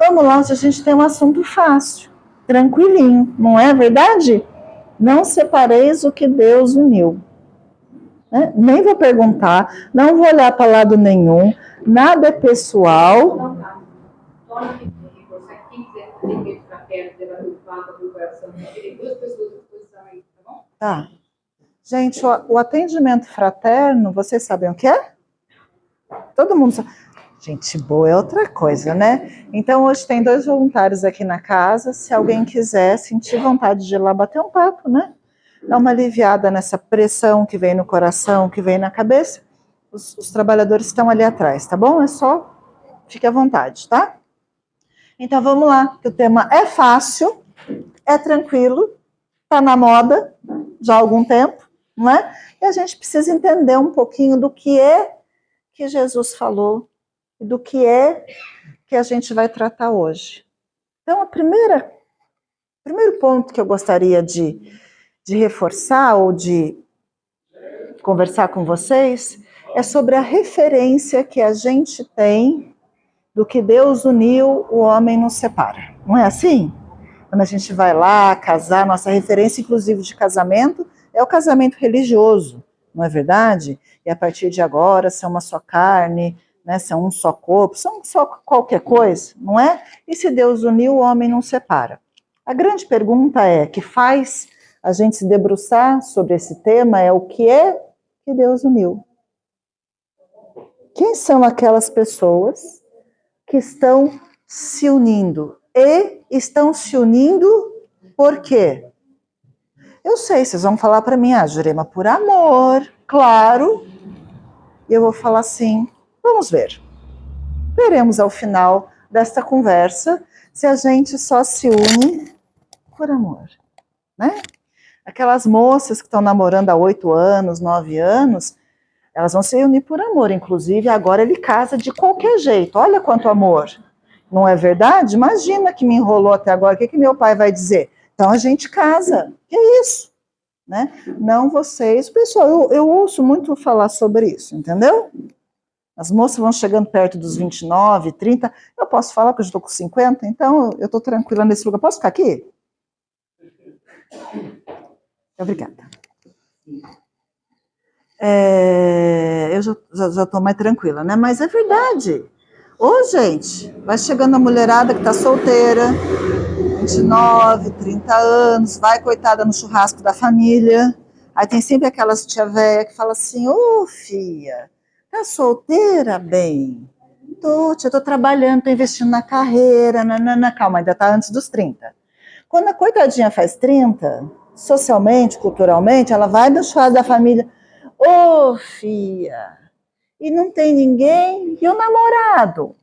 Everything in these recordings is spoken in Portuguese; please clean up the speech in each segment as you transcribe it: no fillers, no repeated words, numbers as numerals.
Vamos lá, hoje a gente tem um assunto fácil, tranquilinho, não é verdade? Não separeis o que Deus uniu. Nem vou perguntar, não vou olhar para lado nenhum, nada é pessoal. Tá. Gente, o atendimento fraterno, vocês sabem o que é? Todo mundo sabe. Gente boa é outra coisa, né? Então, hoje tem 2 voluntários aqui na casa. Se alguém quiser sentir vontade de ir lá bater um papo, né? Dar uma aliviada nessa pressão que vem no coração, que vem na cabeça. Os trabalhadores estão ali atrás, tá bom? É só, fique à vontade, tá? Então, vamos lá, que o tema é fácil, é tranquilo, tá na moda já há algum tempo, não é? E a gente precisa entender um pouquinho do que é que Jesus falou e do que é que a gente vai tratar hoje. Então, o primeiro ponto que eu gostaria de reforçar ou de conversar com vocês é sobre a referência que a gente tem do que Deus uniu, o homem não separa. Não é assim? Quando a gente vai lá casar, nossa referência, inclusive de casamento, é o casamento religioso, não é verdade? E a partir de agora são uma só carne, né, são um só corpo, são só qualquer coisa, não é? E se Deus uniu, o homem não separa. A grande pergunta que faz a gente se debruçar sobre esse tema é o que é que Deus uniu. Quem são aquelas pessoas que estão se unindo? E estão se unindo por quê? Eu sei, vocês vão falar para mim, Jurema, por amor, claro. E eu vou falar assim, vamos ver. Veremos ao final desta conversa se a gente só se une por amor, né? Aquelas moças que estão namorando há 8 anos, 9 anos, elas vão se unir por amor. Inclusive, agora ele casa de qualquer jeito. Olha quanto amor. Não é verdade? Imagina que me enrolou até agora. O que meu pai vai dizer? Então a gente casa. Que é isso? Né? Não vocês. Pessoal, eu ouço muito falar sobre isso, entendeu? As moças vão chegando perto dos 29, 30. Eu posso falar que eu estou com 50, então eu estou tranquila nesse lugar. Posso ficar aqui? Obrigada. Eu já estou mais tranquila, né? Mas é verdade. Ô, gente, vai chegando a mulherada que está solteira, 29, 30 anos, vai, coitada, no churrasco da família. Aí tem sempre aquelas tia véia que fala assim, filha, tá solteira? Bem, tô trabalhando, tô investindo na carreira, calma, ainda tá antes dos 30. Quando a coitadinha faz 30, socialmente, culturalmente, ela vai no churrasco da família, filha, e não tem ninguém, e o namorado?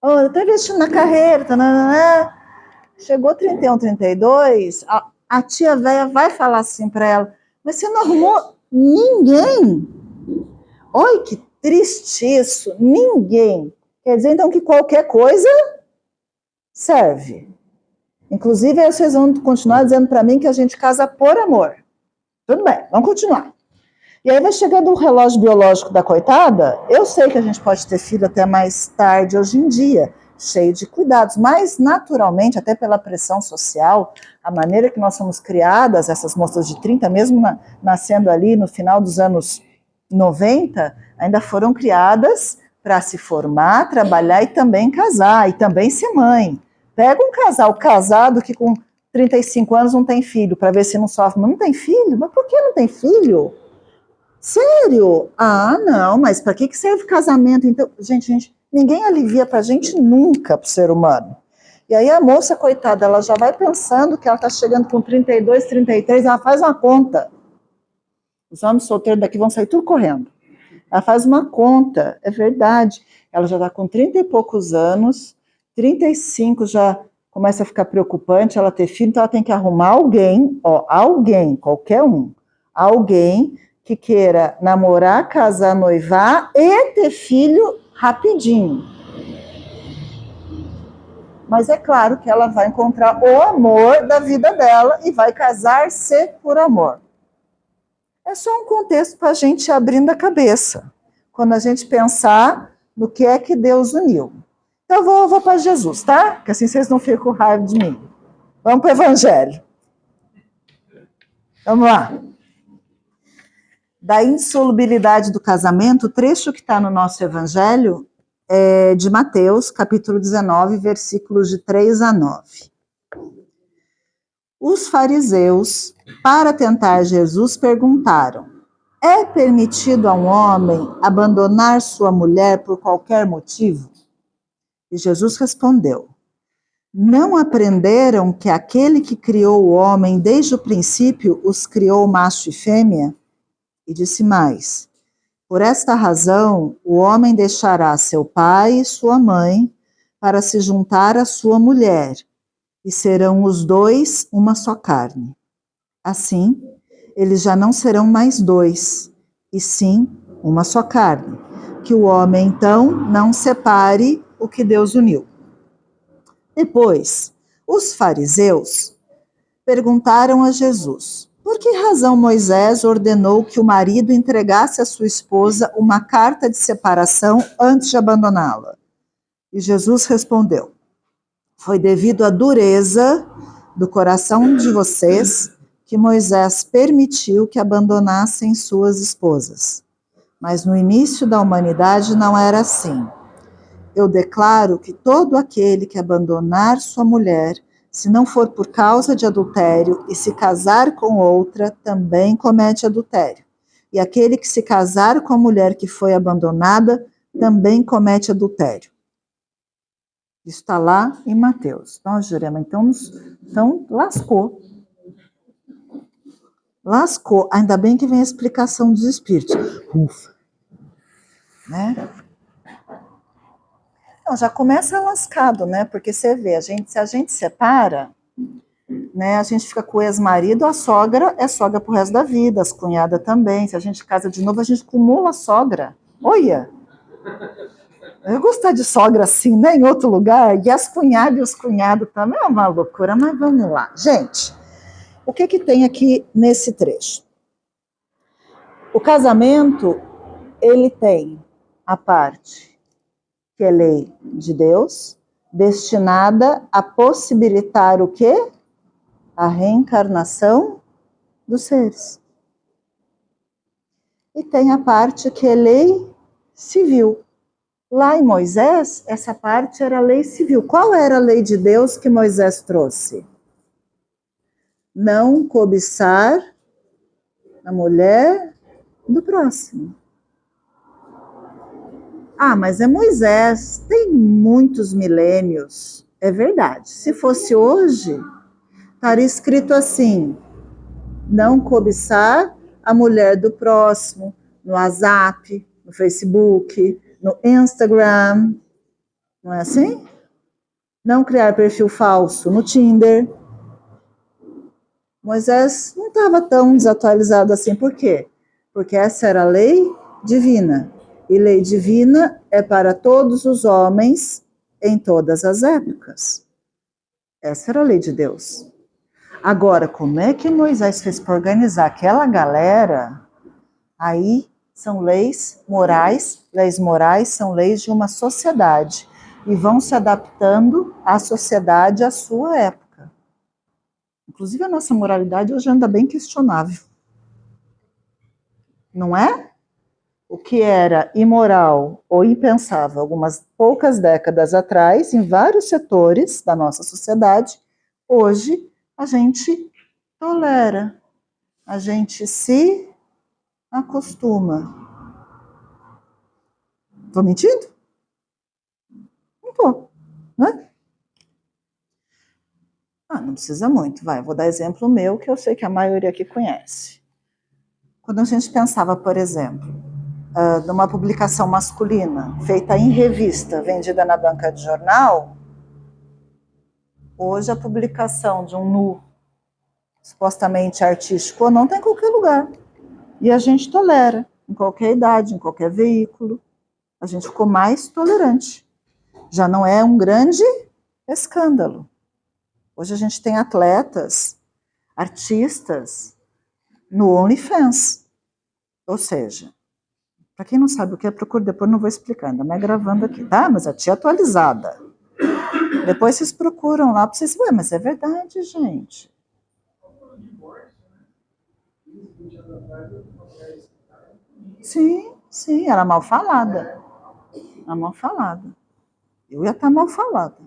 Eu tô investindo na carreira, Chegou 31, 32, a tia velha vai falar assim para ela, mas você não arrumou ninguém? Olha que triste isso, ninguém. Quer dizer, então, que qualquer coisa serve. Inclusive, aí vocês vão continuar dizendo para mim que a gente casa por amor. Tudo bem, vamos continuar. E aí vai chegando o relógio biológico da coitada. Eu sei que a gente pode ter filho até mais tarde hoje em dia, cheio de cuidados, mas naturalmente, até pela pressão social, a maneira que nós somos criadas, essas moças de 30, mesmo nascendo ali no final dos anos 90, ainda foram criadas para se formar, trabalhar e também casar, e também ser mãe. Pega um casal casado que com 35 anos não tem filho, para ver se não sofre, mas não tem filho? Mas por que não tem filho? Sério? Não, mas para que serve casamento? Então, gente, ninguém alivia pra gente nunca, pro ser humano. E aí a moça, coitada, ela já vai pensando que ela tá chegando com 32, 33, ela faz uma conta. Os homens solteiros daqui vão sair tudo correndo. Ela faz uma conta, é verdade. Ela já tá com 30 e poucos anos, 35 já começa a ficar preocupante ela ter filho, então ela tem que arrumar alguém, qualquer um, alguém que queira namorar, casar, noivar e ter filho rapidinho. Mas é claro que ela vai encontrar o amor da vida dela e vai casar-se por amor. É só um contexto para a gente ir abrindo a cabeça, quando a gente pensar no que é que Deus uniu. Então eu vou para Jesus, tá? Que assim vocês não ficam com raiva de mim. Vamos para o Evangelho. Vamos lá. Da insolubilidade do casamento, o trecho que está no nosso Evangelho é de Mateus, capítulo 19, versículos de 3 a 9. Os fariseus, para tentar Jesus, perguntaram: é permitido a um homem abandonar sua mulher por qualquer motivo? E Jesus respondeu: não aprenderam que aquele que criou o homem desde o princípio os criou macho e fêmea? E disse mais: por esta razão o homem deixará seu pai e sua mãe para se juntar à sua mulher, e serão os dois uma só carne. Assim, eles já não serão mais dois, e sim uma só carne. Que o homem, então, não separe o que Deus uniu. Depois, os fariseus perguntaram a Jesus: por que razão Moisés ordenou que o marido entregasse à sua esposa uma carta de separação antes de abandoná-la? E Jesus respondeu: foi devido à dureza do coração de vocês que Moisés permitiu que abandonassem suas esposas. Mas no início da humanidade não era assim. Eu declaro que todo aquele que abandonar sua mulher, se não for por causa de adultério, e se casar com outra, também comete adultério. E aquele que se casar com a mulher que foi abandonada, também comete adultério. Isso está lá em Mateus. Nós, Jurema, então lascou. Lascou. Ainda bem que vem a explicação dos espíritos. Ufa. Né? Então, já começa lascado, né? Porque você vê, se a gente separa, né? A gente fica com o ex-marido, a sogra é sogra pro resto da vida, as cunhadas também. Se a gente casa de novo, a gente acumula a sogra. Olha! Eu gostar de sogra assim, né? Em outro lugar, e as cunhadas e os cunhados também é uma loucura, mas vamos lá. Gente, o que tem aqui nesse trecho? O casamento, ele tem a parte que é lei de Deus, destinada a possibilitar o quê? A reencarnação dos seres. E tem a parte que é lei civil. Lá em Moisés, essa parte era a lei civil. Qual era a lei de Deus que Moisés trouxe? Não cobiçar a mulher do próximo. Ah, mas é Moisés, tem muitos milênios. É verdade. Se fosse hoje, estaria escrito assim: não cobiçar a mulher do próximo, no WhatsApp, no Facebook, no Instagram. Não é assim? Não criar perfil falso no Tinder. Moisés não estava tão desatualizado assim. Por quê? Porque essa era a lei divina. E lei divina é para todos os homens em todas as épocas. Essa era a lei de Deus. Agora, como é que Moisés fez para organizar aquela galera? Aí são leis morais são leis de uma sociedade e vão se adaptando à sociedade à sua época. Inclusive a nossa moralidade hoje anda bem questionável. Não é? O que era imoral ou impensável algumas poucas décadas atrás, em vários setores da nossa sociedade, hoje a gente tolera, a gente se acostuma. Estou mentindo? Não estou, né? Não precisa muito, vai. Vou dar exemplo meu, que eu sei que a maioria aqui conhece. Quando a gente pensava, por exemplo, numa publicação masculina, feita em revista, vendida na banca de jornal, hoje a publicação de um nu supostamente artístico não tem em qualquer lugar. E a gente tolera, em qualquer idade, em qualquer veículo. A gente ficou mais tolerante. Já não é um grande escândalo. Hoje a gente tem atletas, artistas no OnlyFans. Ou seja, Para quem não sabe o que é, procura depois, não vou explicar, ainda mais gravando aqui, tá? Mas a tia atualizada. Depois vocês procuram lá para vocês verem, mas é verdade, gente. Sim, sim, era mal falada. Era mal falada. Eu ia estar mal falada.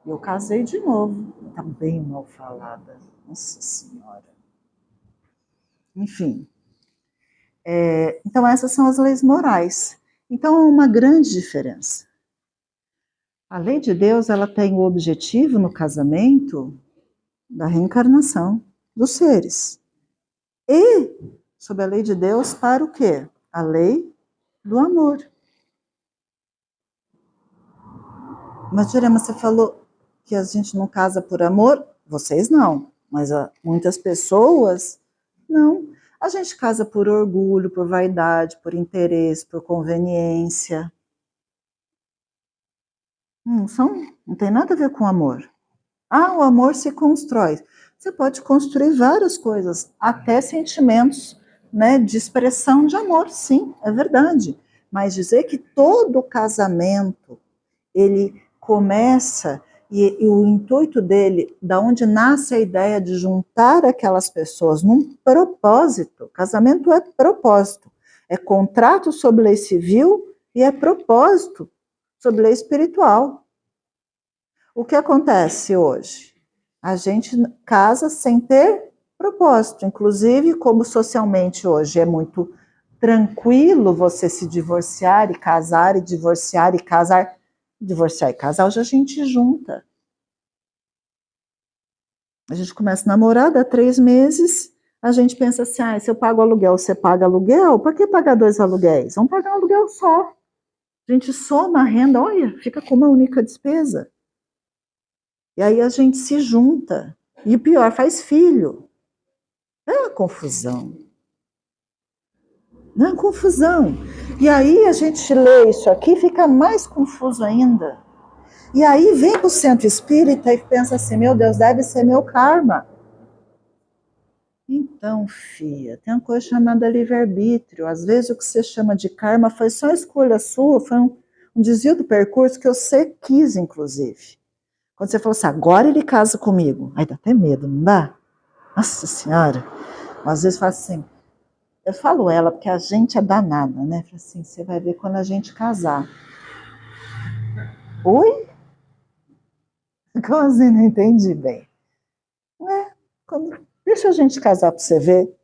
Eu casei de novo. Está bem mal falada. Nossa Senhora. Enfim. Então, essas são as leis morais. Então, há uma grande diferença. A lei de Deus, ela tem o objetivo no casamento da reencarnação dos seres. E, sob a lei de Deus, para o quê? A lei do amor. Mas, Jurema, você falou que a gente não casa por amor? Vocês não, mas muitas pessoas não. A gente casa por orgulho, por vaidade, por interesse, por conveniência. Não tem nada a ver com amor. O amor se constrói. Você pode construir várias coisas, até sentimentos, né, de expressão de amor, sim, é verdade. Mas dizer que todo casamento, ele começa, e o intuito dele, da onde nasce a ideia de juntar aquelas pessoas num propósito, casamento é propósito, é contrato sob lei civil e é propósito sob lei espiritual. O que acontece hoje? A gente casa sem ter propósito, inclusive como socialmente hoje é muito tranquilo você se divorciar e casar, e divorciar e casar. Divorciar e casar, hoje a gente junta. A gente começa a namorar, dá 3 meses, a gente pensa assim, se eu pago aluguel, você paga aluguel, para que pagar 2 aluguéis? Vamos pagar um aluguel só. A gente soma a renda, olha, fica com uma única despesa. E aí a gente se junta. E o pior, faz filho. É uma confusão. Não é uma confusão. E aí a gente lê isso aqui, fica mais confuso ainda. E aí vem para o centro espírita e pensa assim, meu Deus, deve ser meu karma. Então, filha, tem uma coisa chamada livre-arbítrio. Às vezes o que você chama de karma foi só escolha sua, foi um desvio do percurso que você quis, inclusive. Quando você falou assim, agora ele casa comigo. Aí dá até medo, não dá? Nossa Senhora. Às vezes fala assim, eu falo ela porque a gente é danada, né? Fala assim, você vai ver quando a gente casar. Oi? Como assim? Não entendi bem. Deixa a gente casar para você ver.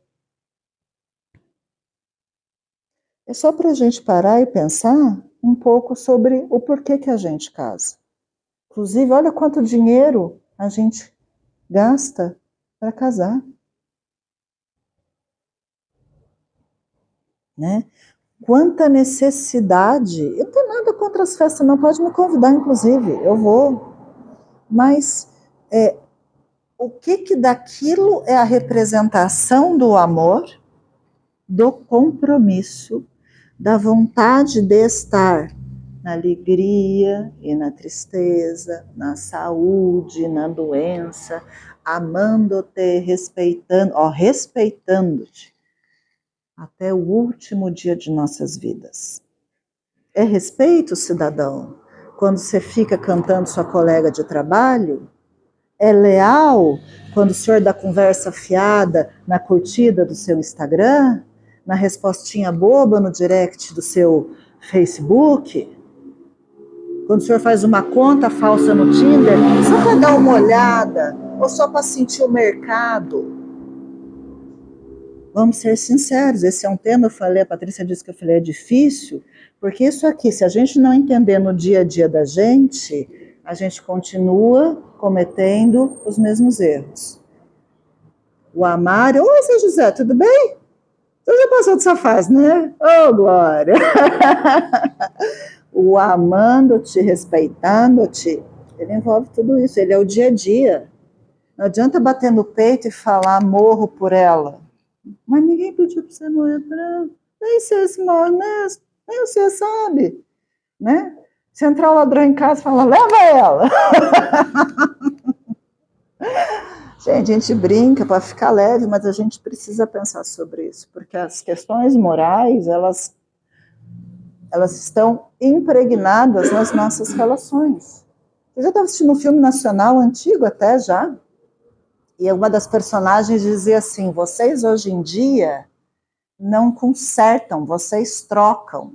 É só para a gente parar e pensar um pouco sobre o porquê que a gente casa. Inclusive, olha quanto dinheiro a gente gasta para casar. Né? Quanta necessidade. Eu não tenho nada contra as festas, não. Pode me convidar, inclusive. Eu vou. Mas o que daquilo é a representação do amor, do compromisso, da vontade de estar na alegria e na tristeza, na saúde, na doença, amando-te, respeitando-te até o último dia de nossas vidas. É respeito, cidadão, quando você fica cantando sua colega de trabalho? É leal quando o senhor dá conversa fiada na curtida do seu Instagram? Na respostinha boba no direct do seu Facebook? Quando o senhor faz uma conta falsa no Tinder, só para dar uma olhada, ou só para sentir o mercado? Vamos ser sinceros, esse é um tema, a Patrícia disse que eu falei, é difícil, porque isso aqui, se a gente não entender no dia a dia da gente, a gente continua cometendo os mesmos erros. O amar, oi, seu José, tudo bem? Você já passou dessa fase, né? Oh, glória! O amando-te, respeitando-te, ele envolve tudo isso, ele é o dia a dia. Não adianta bater no peito e falar, morro por ela. Mas ninguém pediu para você morrer por ela. Nem você se morre, né? Nem você sabe. Né? Se entrar o ladrão em casa e falar, leva ela. Gente, a gente brinca para ficar leve, mas a gente precisa pensar sobre isso, porque as questões morais, elas estão impregnadas nas nossas relações. Eu já estava assistindo um filme nacional antigo até já, e uma das personagens dizia assim: vocês hoje em dia não consertam, vocês trocam.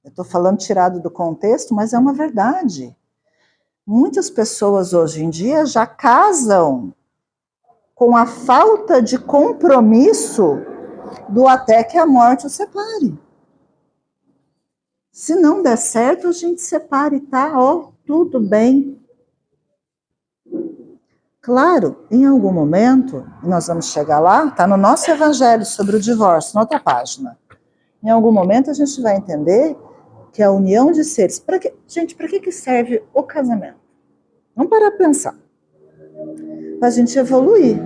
Eu estou falando tirado do contexto, mas é uma verdade. Muitas pessoas hoje em dia já casam com a falta de compromisso do até que a morte os separe. Se não der certo, a gente separe, tá? Ó, tudo bem. Claro, em algum momento, nós vamos chegar lá, tá no nosso evangelho sobre o divórcio, na outra página. Em algum momento a gente vai entender que a união de seres... Gente, para que serve o casamento? Vamos parar para pensar. Para a gente evoluir.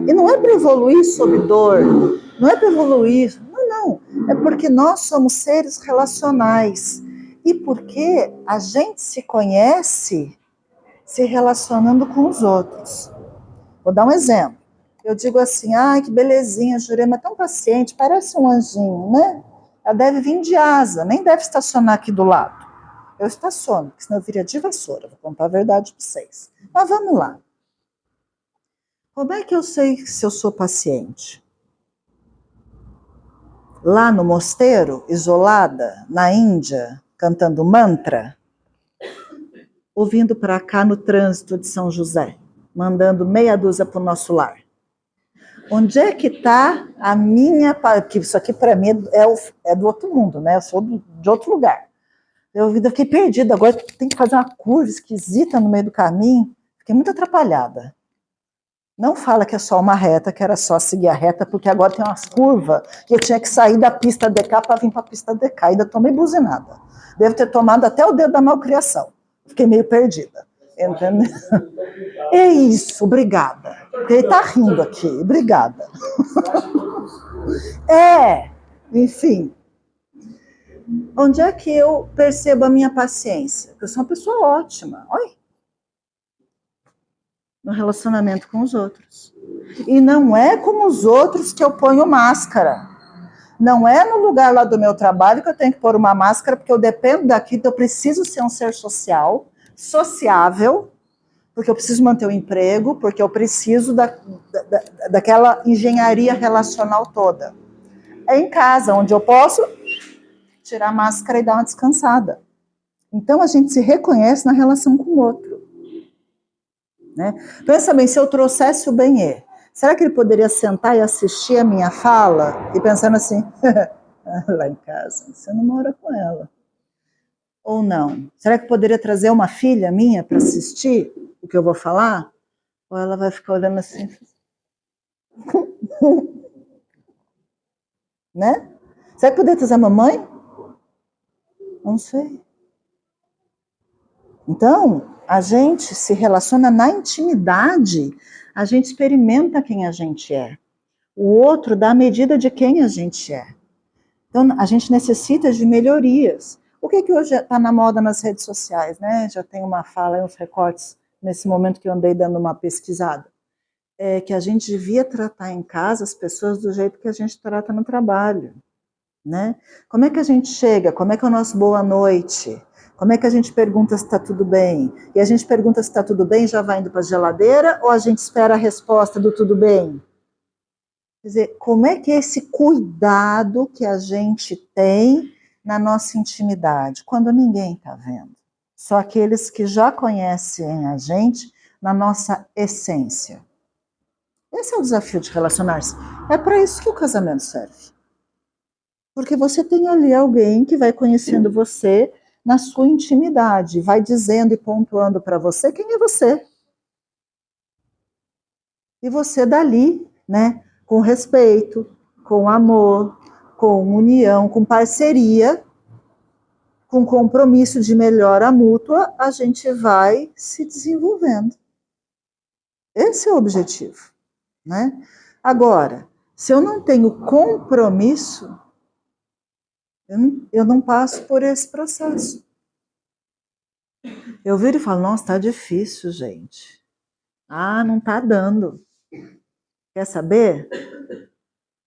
E não é para evoluir sob dor, não é para evoluir... Não. É porque nós somos seres relacionais. E porque a gente se conhece se relacionando com os outros. Vou dar um exemplo. Eu digo assim, ai, que belezinha, Jurema, tão paciente, parece um anjinho, né? Ela deve vir de asa, nem deve estacionar aqui do lado. Eu estaciono, porque senão eu viria de vassoura, vou contar a verdade para vocês. Mas vamos lá. Como é que eu sei se eu sou paciente? Lá no mosteiro, isolada, na Índia, cantando mantra, ouvindo para cá no trânsito de São José, mandando meia dúzia para o nosso lar. Onde é que está a minha... Porque isso aqui para mim é do outro mundo, né? Eu sou de outro lugar. Eu fiquei perdida, agora tem que fazer uma curva esquisita no meio do caminho. Fiquei muito atrapalhada. Não fala que é só uma reta, que era só seguir a reta, porque agora tem umas curvas que eu tinha que sair da pista DK para vir para a pista DK. Ainda tomei buzinada. Devo ter tomado até o dedo da malcriação. Fiquei meio perdida. Entendeu? É isso, obrigada. Ele está rindo aqui, obrigada. Enfim. Onde é que eu percebo a minha paciência? Porque eu sou uma pessoa ótima. Olha. No relacionamento com os outros. E não é com os outros que eu ponho máscara. Não é no lugar lá do meu trabalho que eu tenho que pôr uma máscara, porque eu dependo daqui, então eu preciso ser um ser social, sociável, porque eu preciso manter o emprego, porque eu preciso daquela engenharia relacional toda. É em casa, onde eu posso tirar a máscara e dar uma descansada. Então a gente se reconhece na relação com o outro. Né? Pensa bem, se eu trouxesse o Benê, será que ele poderia sentar e assistir a minha fala e pensando assim, lá em casa, você não mora com ela. Ou não? Será que poderia trazer uma filha minha para assistir o que eu vou falar? Ou ela vai ficar olhando assim, né? Será que poderia trazer a mamãe? Não sei. Então, a gente se relaciona na intimidade, a gente experimenta quem a gente é. O outro dá a medida de quem a gente é. Então, a gente necessita de melhorias. O que hoje está na moda nas redes sociais, né? Já tem uma fala, uns recortes, nesse momento que eu andei dando uma pesquisada. É que a gente devia tratar em casa as pessoas do jeito que a gente trata no trabalho, né? Como é que a gente chega? Como é que é o nosso boa noite? Como é que a gente pergunta se está tudo bem? E a gente pergunta se está tudo bem, já vai indo para a geladeira, ou a gente espera a resposta do tudo bem? Quer dizer, como é que é esse cuidado que a gente tem na nossa intimidade, quando ninguém está vendo? Só aqueles que já conhecem a gente na nossa essência. Esse é o desafio de relacionar-se. É para isso que o casamento serve. Porque você tem ali alguém que vai conhecendo você na sua intimidade, vai dizendo e pontuando para você quem é você. E você dali, né, com respeito, com amor, com união, com parceria, com compromisso de melhora mútua, a gente vai se desenvolvendo. Esse é o objetivo, né? Agora, se eu não tenho compromisso, eu não passo por esse processo. Eu viro e falo, nossa, tá difícil, gente. Ah, não está dando. Quer saber?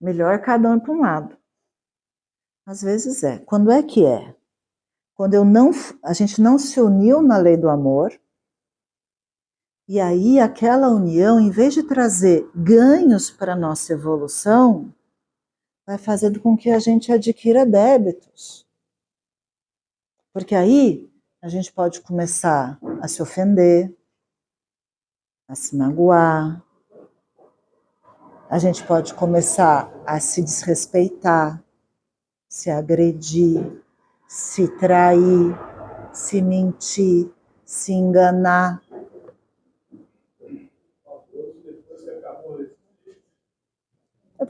Melhor cada um ir para um lado. Às vezes é. Quando é que é? Quando a gente não se uniu na lei do amor, e aí aquela união, em vez de trazer ganhos para a nossa evolução, vai fazendo com que a gente adquira débitos. Porque aí a gente pode começar a se ofender, a se magoar, a gente pode começar a se desrespeitar, se agredir, se trair, se mentir, se enganar.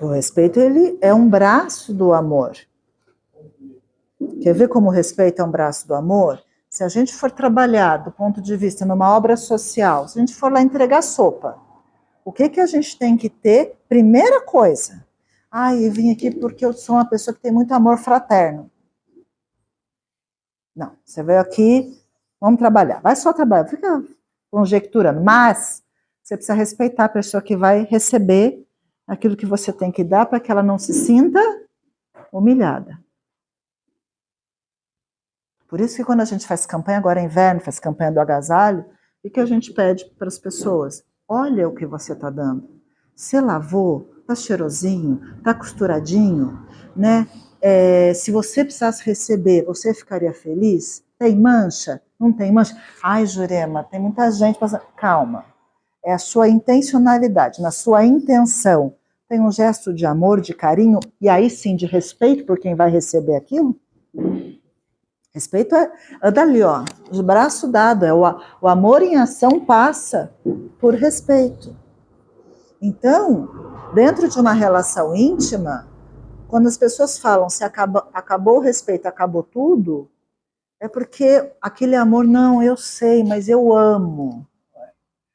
O respeito, ele é um braço do amor. Quer ver como o respeito é um braço do amor? Se a gente for trabalhar do ponto de vista numa obra social, se a gente for lá entregar sopa, o que a gente tem que ter? Primeira coisa, eu vim aqui porque eu sou uma pessoa que tem muito amor fraterno. Não, você veio aqui, vamos trabalhar. Vai só trabalhar, fica conjecturando, mas você precisa respeitar a pessoa que vai receber aquilo que você tem que dar para que ela não se sinta humilhada. Por isso que quando a gente faz campanha, agora é inverno, faz campanha do agasalho, o que a gente pede para as pessoas? Olha o que você está dando. Você lavou, está cheirosinho, está costuradinho, né? Se você precisasse receber, você ficaria feliz? Tem mancha? Não tem mancha? Ai, Jurema, tem muita gente passando. Calma. É a sua intencionalidade, na sua intenção. Tem um gesto de amor, de carinho, e aí sim de respeito por quem vai receber aquilo? Respeito é dali, ó, de braço dado, o amor em ação passa por respeito. Então, dentro de uma relação íntima, quando as pessoas falam se acabou o respeito, acabou tudo, é porque aquele amor, não, eu sei, mas eu amo.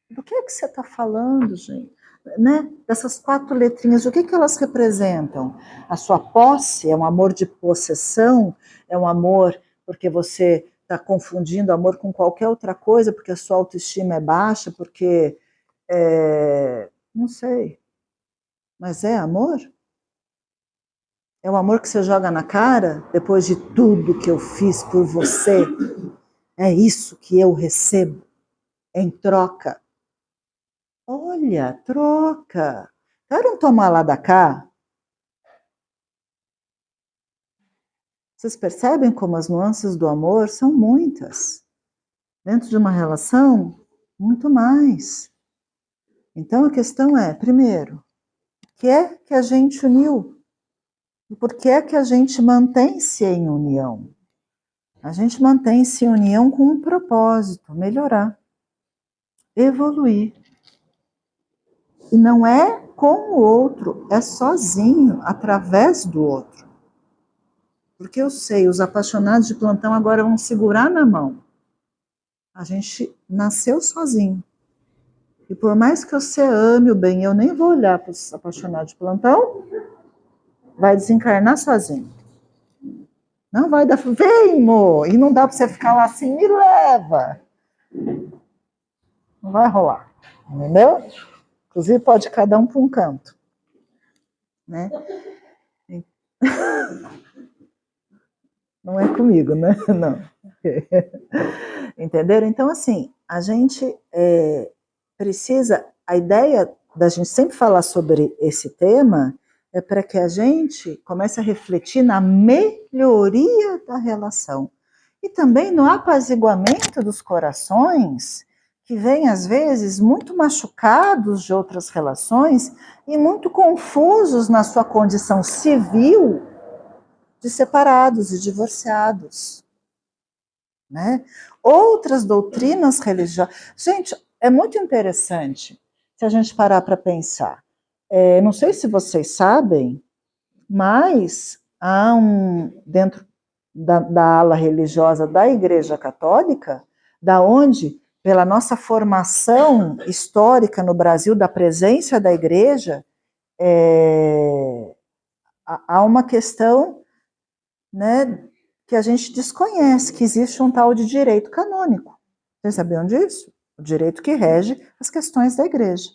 Do que é que você está falando, gente? Né? Dessas 4 letrinhas, o que elas representam? A sua posse é um amor de possessão, é um amor porque você está confundindo amor com qualquer outra coisa, porque a sua autoestima é baixa, porque, não sei, mas é amor? É o amor que você joga na cara depois de tudo que eu fiz por você? É isso que eu recebo em troca? Olha, troca. Quero um tomar lá da cá. Vocês percebem como as nuances do amor são muitas. Dentro de uma relação, muito mais. Então a questão é, primeiro, o que é que a gente uniu? E por que é que a gente mantém-se em união? A gente mantém-se em união com um propósito, melhorar, evoluir. E não é com o outro, é sozinho, através do outro. Porque eu sei, os apaixonados de plantão agora vão segurar na mão. A gente nasceu sozinho. E por mais que você ame o bem, eu nem vou olhar para os apaixonados de plantão, vai desencarnar sozinho. Não vai dar, vem, mo, e não dá para você ficar lá assim, me leva. Não vai rolar, entendeu? Inclusive pode cada um para um canto, né? Não é comigo, né? Não. Entenderam? Então, assim, a gente precisa, a ideia da gente sempre falar sobre esse tema é para que a gente comece a refletir na melhoria da relação e também no apaziguamento dos corações que vêm, às vezes, muito machucados de outras relações e muito confusos na sua condição civil de separados e divorciados, né? Outras doutrinas religiosas. Gente, é muito interessante se a gente parar para pensar. Não sei se vocês sabem, mas há dentro da ala religiosa da Igreja Católica, da onde, pela nossa formação histórica no Brasil, da presença da Igreja, há uma questão, né, que a gente desconhece, que existe um tal de direito canônico. Vocês sabiam disso? o direito que rege as questões da igreja.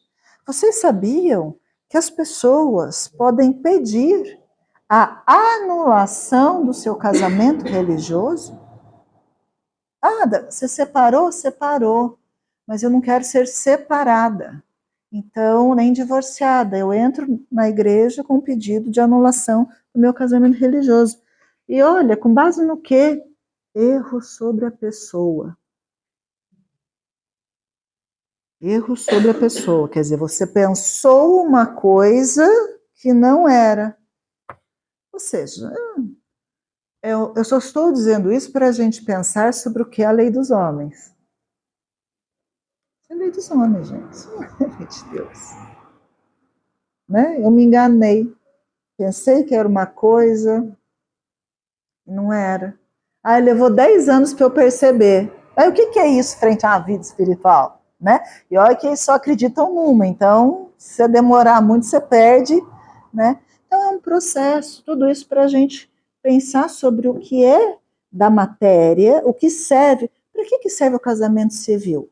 Vocês sabiam que as pessoas podem pedir a anulação do seu casamento religioso? Ah, você separou? Separou. Mas eu não quero ser separada. Então, nem divorciada. Eu entro na igreja com um pedido de anulação do meu casamento religioso. E olha, com base no quê? Erro sobre a pessoa. Erro sobre a pessoa. Quer dizer, você pensou uma coisa que não era. Ou seja, eu só estou dizendo isso para a gente pensar sobre o que é a lei dos homens. É a lei dos homens, gente. Isso não é a lei de Deus. Né? Eu me enganei. Pensei que era uma coisa, não era. Aí levou 10 anos para eu perceber. Aí o que é isso frente a uma vida espiritual? Né? E olha que eles só acreditam numa, então, se você demorar muito, você perde. Né? Então é um processo, tudo isso para a gente pensar sobre o que é da matéria, o que serve. Para que serve o casamento civil?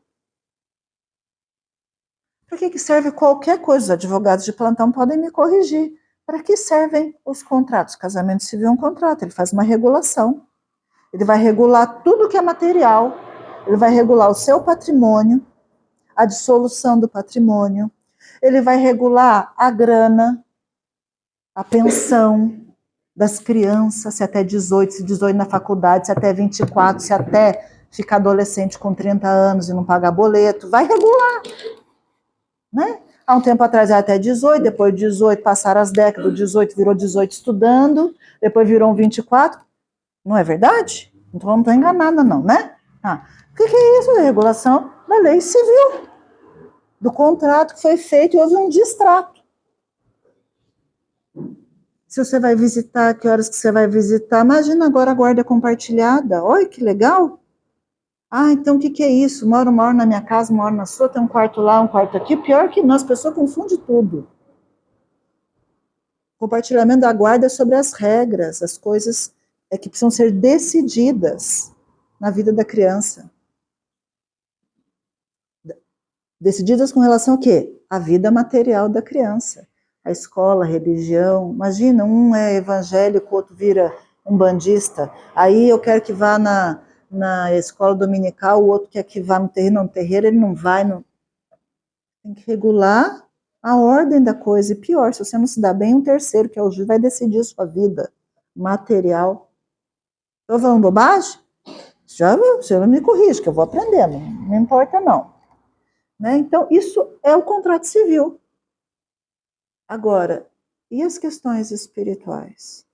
Para que serve qualquer coisa? Os advogados de plantão podem me corrigir. Para que servem os contratos? O casamento civil é um contrato, ele faz uma regulação. Ele vai regular tudo que é material, ele vai regular o seu patrimônio, a dissolução do patrimônio, ele vai regular a grana, a pensão das crianças, se até 18, se 18 na faculdade, se até 24, se até ficar adolescente com 30 anos e não pagar boleto, vai regular. Né? Há um tempo atrás era até 18, depois de 18 passaram as décadas, 18 virou 18 estudando, depois virou um 24. Não é verdade? Então não estou enganada não, né? O que é isso? A regulação da lei civil, do contrato que foi feito e houve um distrato. Se você vai visitar, que horas que você vai visitar? Imagina agora a guarda compartilhada. Olha que legal. Então o que é isso? Moro na minha casa, moro na sua, tem um quarto lá, um quarto aqui. Pior que não, as pessoas confundem tudo. Compartilhamento da guarda é sobre as regras, as coisas que precisam ser decididas na vida da criança. Decididas com relação ao quê? A vida material da criança. A escola, a religião. Imagina, um é evangélico, o outro vira um bandista. Aí eu quero que vá na escola dominical, o outro quer que vá no terreiro, ele não vai. Tem que regular a ordem da coisa. E pior, se você não se dá bem, um terceiro, que é o juiz, vai decidir sua vida material. Estou falando bobagem? Já você não me corrige, que eu vou aprender, não importa não. Né? Então, isso é o contrato civil. Agora, e as questões espirituais?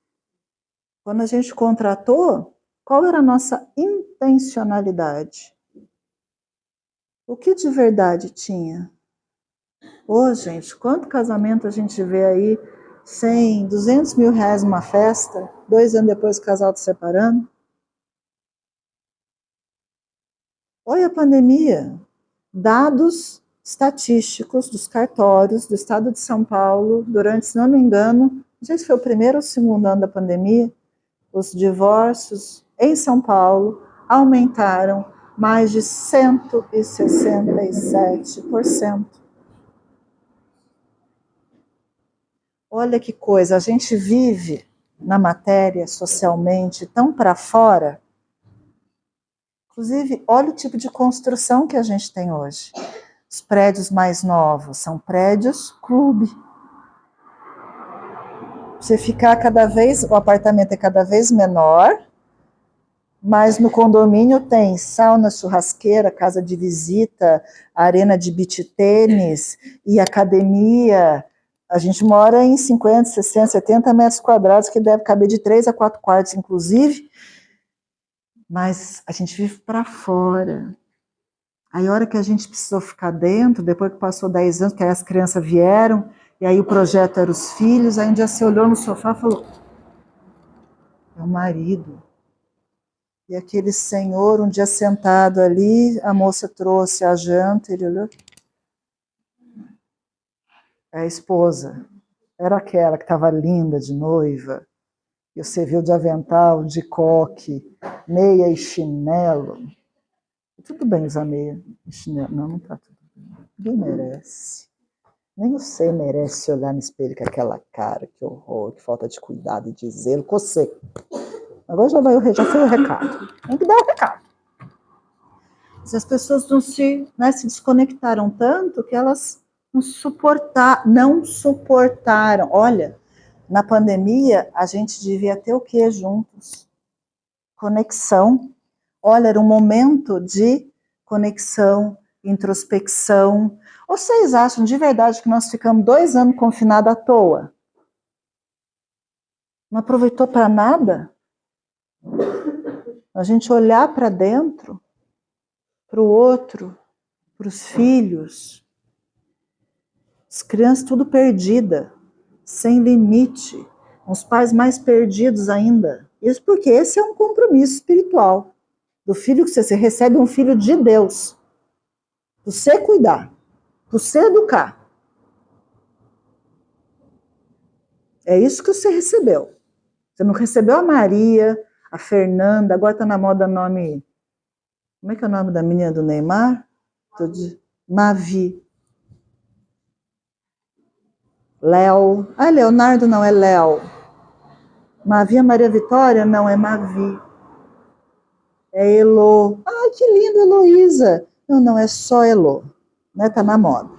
Quando a gente contratou, qual era a nossa intencionalidade? O que de verdade tinha? Gente, quanto casamento a gente vê aí, 100, 200 mil reais numa festa, 2 anos depois o casal está separando? Olha a pandemia. Dados estatísticos dos cartórios do estado de São Paulo, durante, se não me engano, não sei se foi o primeiro ou o segundo ano da pandemia, os divórcios em São Paulo aumentaram mais de 167%. Olha que coisa, a gente vive na matéria socialmente tão para fora. Inclusive, olha o tipo de construção que a gente tem hoje. Os prédios mais novos são prédios clube. Você ficar o apartamento é cada vez menor, mas no condomínio tem sauna, churrasqueira, casa de visita, arena de beach tênis e academia. A gente mora em 50, 60, 70 metros quadrados, que deve caber de 3 a 4 quartos, inclusive, mas a gente vive para fora. Aí, a hora que a gente precisou ficar dentro, depois que passou 10 anos, que aí as crianças vieram, e aí o projeto era os filhos, aí um dia você olhou no sofá e falou, é o marido. E aquele senhor, um dia sentado ali, a moça trouxe a janta, ele olhou, é a esposa. Era aquela que estava linda de noiva, e você viu de avental, de coque, meia e chinelo. Tudo bem usar meia. Não tá tudo bem. Ninguém merece. Nem você merece olhar no espelho com aquela cara, que horror, que falta de cuidado e de zelo. Cocei. Agora já foi o recado. Tem que dar o recado. Se as pessoas se desconectaram tanto que elas não suportaram. Olha, na pandemia, a gente devia ter o quê juntos? Conexão. Olha, era um momento de conexão, introspecção. Vocês acham de verdade que nós ficamos 2 anos confinados à toa? Não aproveitou para nada? A gente olhar para dentro, para o outro, para os filhos, as crianças tudo perdida, sem limite, os pais mais perdidos ainda. Isso porque esse é um compromisso espiritual do filho que você recebe, um filho de Deus, para você cuidar, para você educar. É isso que você recebeu. Você não recebeu a Maria, a Fernanda, agora está na moda nome... Como é que é o nome da menina do Neymar? Mavi. Léo. Ah, Leonardo não, é Léo. Mavi é Maria Vitória? Não, é Mavi. É Elô. Ai, que lindo, Heloísa. Não, é só Elô. Né? Tá na moda.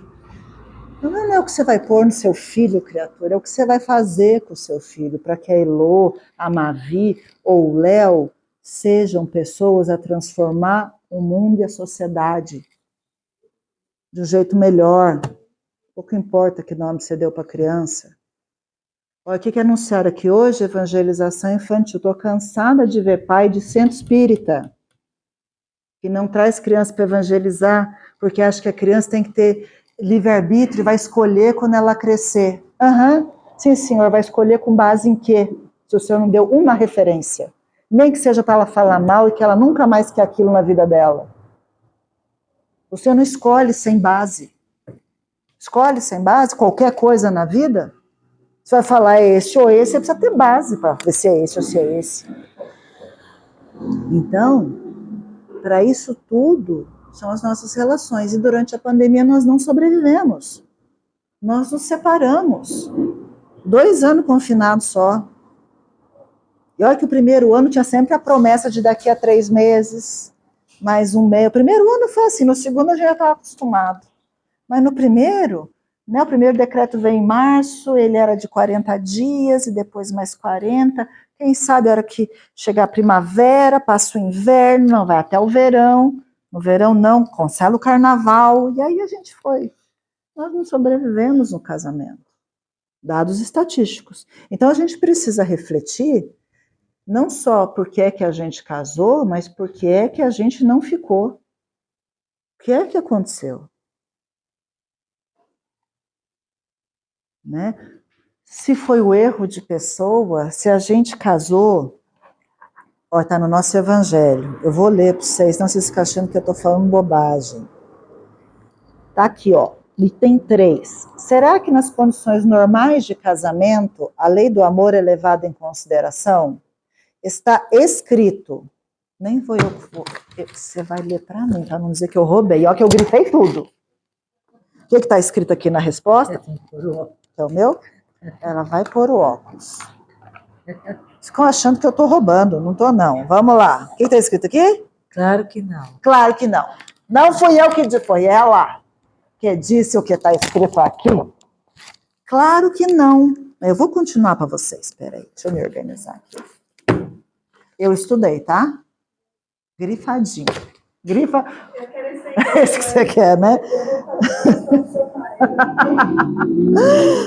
Não é o que você vai pôr no seu filho, criatura, é o que você vai fazer com o seu filho, para que a Elô, a Mavi ou o Léo sejam pessoas a transformar o mundo e a sociedade de um jeito melhor. Pouco importa que nome você deu para a criança. Olha, o que anunciaram aqui hoje? Evangelização infantil. Estou cansada de ver pai de centro espírita que não traz criança para evangelizar, porque acha que a criança tem que ter livre-arbítrio, vai escolher quando ela crescer. Sim, senhor, vai escolher com base em quê? Se o senhor não deu uma referência. Nem que seja para ela falar mal e que ela nunca mais quer aquilo na vida dela. O senhor não escolhe sem base. Escolhe sem base qualquer coisa na vida. Você vai falar esse ou esse, você precisa ter base para ver se é esse ou se é esse. Então, para isso tudo, são as nossas relações. E durante a pandemia nós não sobrevivemos. Nós nos separamos. 2 anos confinados só. E olha que o primeiro ano tinha sempre a promessa de daqui a 3 meses, mais um mês. O primeiro ano foi assim, no segundo a gente já estava acostumado. Mas no primeiro, né, o primeiro decreto veio em março, ele era de 40 dias e depois mais 40. Quem sabe a hora que chegar a primavera, passa o inverno, não vai até o verão. No verão não, cancela o carnaval. E aí a gente foi. Nós não sobrevivemos no casamento. Dados estatísticos. Então a gente precisa refletir, não só porque é que a gente casou, mas porque é que a gente não ficou. O que é que aconteceu? Né? Se foi o erro de pessoa, se a gente casou, está no nosso evangelho. Eu vou ler para vocês, não vocês ficam achando que eu estou falando bobagem. Está aqui, item 3. Será que nas condições normais de casamento, a lei do amor é levada em consideração? Está escrito. Nem vou eu. Você vai ler para mim, para não dizer que eu roubei. Olha que eu gritei tudo. O que está escrito aqui na resposta? É o meu? Ela vai pôr o óculos. Ficam achando que eu estou roubando. Não estou, não. Vamos lá. O que está escrito aqui? Claro que não. Claro que não. Não fui eu que disse, foi ela que disse o que está escrito aqui. Claro que não. Eu vou continuar para vocês. Espera aí, deixa eu me organizar aqui. Eu estudei, tá? Grifadinho. Grifa. É isso que você quer, né?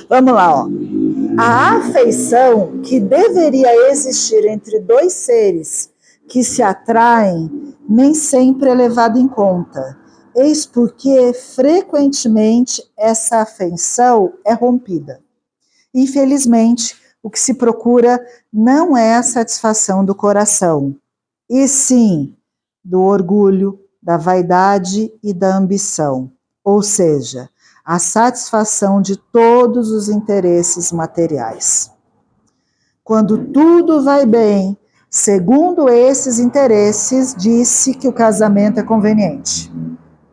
Vamos lá, A afeição que deveria existir entre 2 seres que se atraem nem sempre é levada em conta. Eis porque, frequentemente, essa afeição é rompida. Infelizmente, o que se procura não é a satisfação do coração, e sim do orgulho, da vaidade e da ambição, ou seja, a satisfação de todos os interesses materiais. Quando tudo vai bem, Segundo esses interesses, disse que o casamento é conveniente.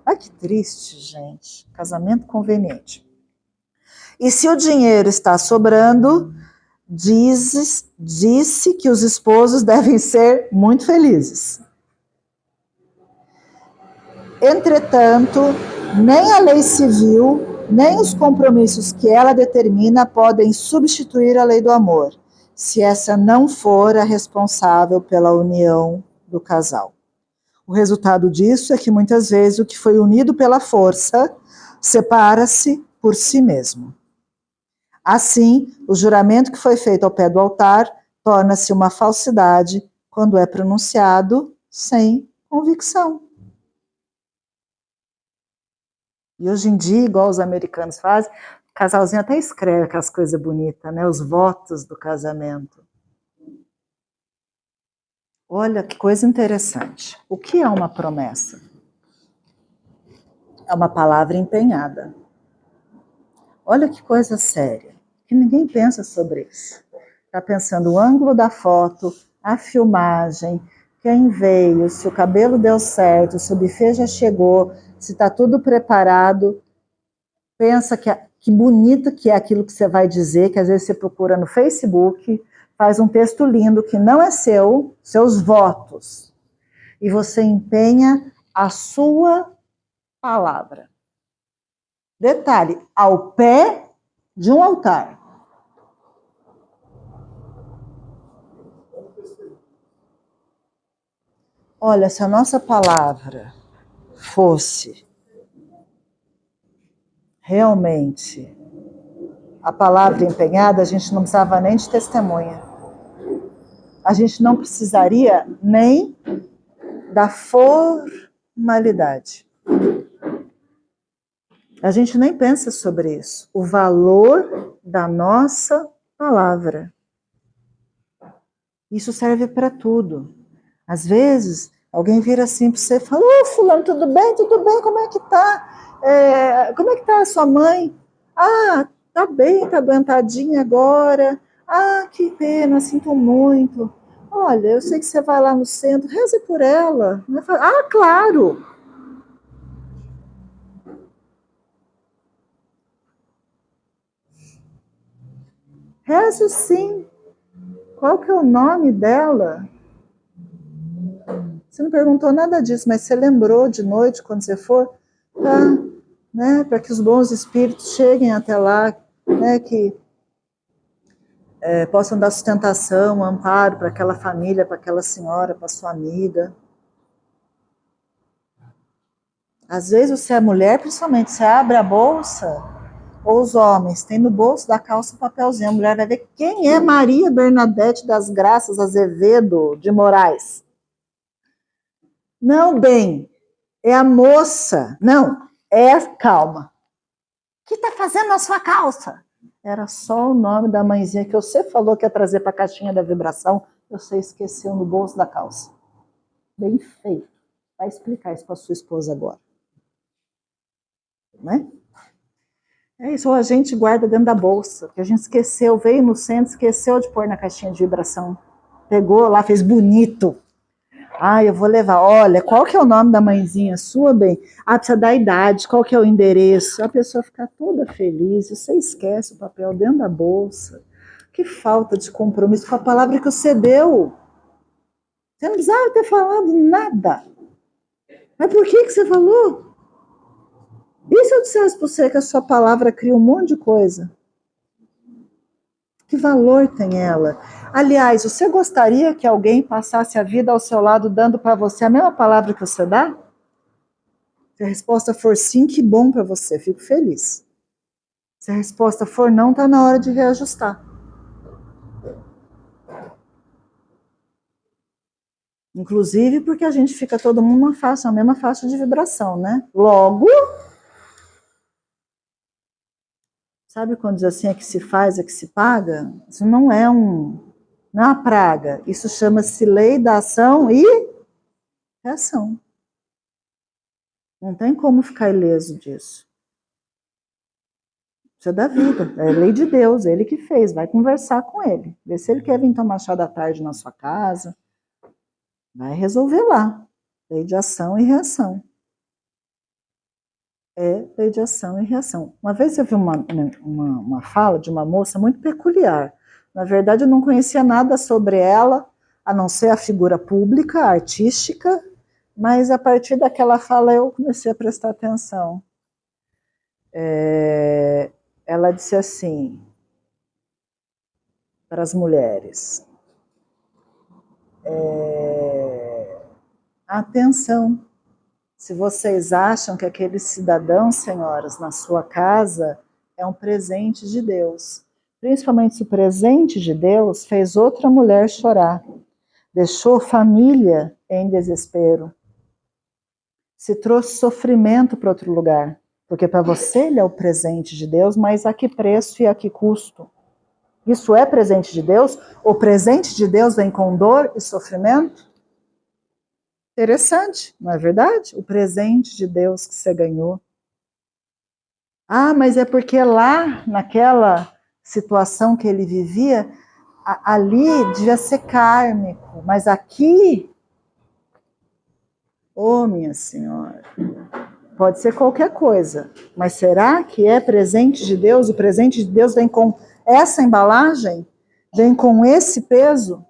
Ai, que triste, gente. Casamento conveniente. E se o dinheiro está sobrando, disse que os esposos devem ser muito felizes. Entretanto, nem a lei civil, nem os compromissos que ela determina podem substituir a lei do amor, se essa não for a responsável pela união do casal. O resultado disso é que muitas vezes o que foi unido pela força separa-se por si mesmo. Assim, o juramento que foi feito ao pé do altar torna-se uma falsidade quando é pronunciado sem convicção. E hoje em dia, igual os americanos fazem, o casalzinho até escreve aquelas coisas bonitas, né? Os votos do casamento. Olha que coisa interessante. O que é uma promessa? É uma palavra empenhada. Olha que coisa séria, que ninguém pensa sobre isso. Está pensando o ângulo da foto, a filmagem, quem veio, se o cabelo deu certo, se o buffet já chegou, se está tudo preparado. Pensa que bonito que é aquilo que você vai dizer, que às vezes você procura no Facebook, faz um texto lindo que não é seu, seus votos. E você empenha a sua palavra. Detalhe, ao pé de um altar. Olha, se a nossa palavra fosse realmente a palavra empenhada, a gente não precisava nem de testemunha. A gente não precisaria nem da formalidade. A gente nem pensa sobre isso. O valor da nossa palavra. Isso serve para tudo. Às vezes, alguém vira assim para você e fala: ô, fulano, tudo bem? Tudo bem? Como é que tá? Como é que tá a sua mãe? Ah, tá bem, tá adoentadinha agora. Ah, que pena, sinto muito. Olha, eu sei que você vai lá no centro, reze por ela. Ah, claro! Reze sim. Qual que é o nome dela? Você não perguntou nada disso, mas você lembrou de noite, quando você for, para que os bons espíritos cheguem até lá, né, que possam dar sustentação, amparo para aquela família, para aquela senhora, para sua amiga. Às vezes você é mulher, principalmente, você abre a bolsa, ou os homens, tem no bolso da calça um papelzinho, a mulher vai ver quem é Maria Bernadette das Graças Azevedo de Moraes. Não, bem, é a moça. Não, calma. O que está fazendo na sua calça? Era só o nome da mãezinha que você falou que ia trazer para a caixinha da vibração, você esqueceu no bolso da calça. Bem feito. Vai explicar isso para sua esposa agora. Né? É isso, ou a gente guarda dentro da bolsa, que a gente esqueceu, veio no centro, esqueceu de pôr na caixinha de vibração. Pegou lá, fez bonito. Ah, eu vou levar. Olha, qual que é o nome da mãezinha sua, bem? Ah, precisa da idade, qual que é o endereço? A pessoa fica toda feliz, você esquece o papel dentro da bolsa. Que falta de compromisso com a palavra que você deu. Você não precisava ter falado nada. Mas por que você falou? E se eu dissesse para você que a sua palavra cria um monte de coisa? Que valor tem ela? Aliás, você gostaria que alguém passasse a vida ao seu lado dando para você a mesma palavra que você dá? Se a resposta for sim, que bom para você, fico feliz. Se a resposta for não, está na hora de reajustar. Inclusive porque a gente fica todo mundo na mesma faixa de vibração, né? Logo, sabe quando diz assim, é que se faz, é que se paga? Isso não é uma praga. Isso chama-se lei da ação e reação. Não tem como ficar ileso disso. Isso é da vida, é lei de Deus, ele que fez, vai conversar com ele. Vê se ele quer vir tomar chá da tarde na sua casa, Vai resolver lá. Lei de ação e reação. É lei de ação e reação. Uma vez eu vi uma fala de uma moça muito peculiar. Na verdade, eu não conhecia nada sobre ela, a não ser a figura pública, artística, mas a partir daquela fala eu comecei a prestar atenção. Ela disse assim para as mulheres: atenção, se vocês acham que aquele cidadão, senhoras, na sua casa é um presente de Deus, principalmente se o presente de Deus fez outra mulher chorar, deixou família em desespero, se trouxe sofrimento para outro lugar, porque para você ele é o presente de Deus, mas a que preço e a que custo? Isso é presente de Deus? O presente de Deus vem com dor e sofrimento? Interessante, não é verdade? O presente de Deus que você ganhou. Ah, mas é porque lá, naquela situação que ele vivia, ali devia ser kármico, mas aqui, oh minha senhora, pode ser qualquer coisa, mas será que é presente de Deus? O presente de Deus vem com essa embalagem? Vem com esse peso?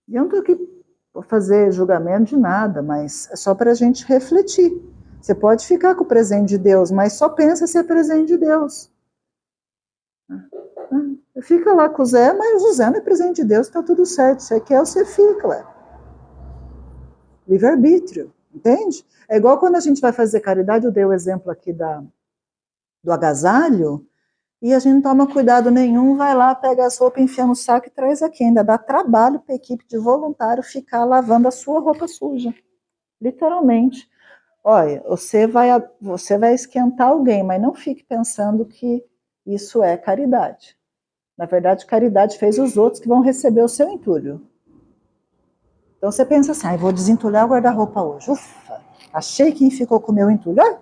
E eu não estou aqui para fazer julgamento de nada, mas é só para a gente refletir. Você pode ficar com o presente de Deus, mas só pensa se é presente de Deus. Fica lá com o Zé, mas o Zé não é presente de Deus, está tudo certo. Você quer, você fica. Livre-arbítrio, entende? É igual quando a gente vai fazer caridade, eu dei o exemplo aqui do agasalho, e a gente não toma cuidado nenhum, vai lá, pega as roupas, enfia no saco e traz aqui. Ainda dá trabalho para a equipe de voluntário ficar lavando a sua roupa suja. Literalmente. Olha, você vai esquentar alguém, mas não fique pensando que isso é caridade. Na verdade, caridade fez os outros que vão receber o seu entulho. Então você pensa assim, vou desentulhar o guarda-roupa hoje. Ufa, achei quem ficou com o meu entulho.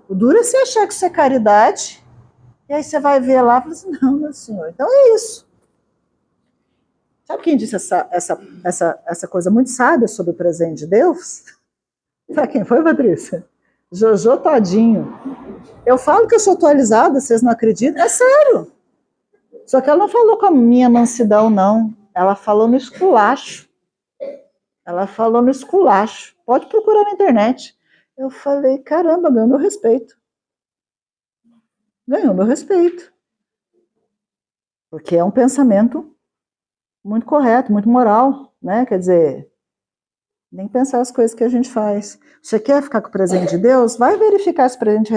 O duro é você achar que isso é caridade, e aí você vai ver lá e fala assim, não, meu senhor, então é isso. Sabe quem disse essa coisa muito sábia sobre o presente de Deus? Sabe quem foi, Patrícia? Jojo Todinho. Eu falo que eu sou atualizada, vocês não acreditam? É sério. Só que ela não falou com a minha mansidão, não. Ela falou no esculacho. Ela falou no esculacho. Pode procurar na internet. Eu falei, caramba, ganhou meu respeito. Ganhou meu respeito. Porque é um pensamento muito correto, muito moral, né? Quer dizer, nem pensar as coisas que a gente faz. Você quer ficar com o presente de Deus? Vai verificar se o presente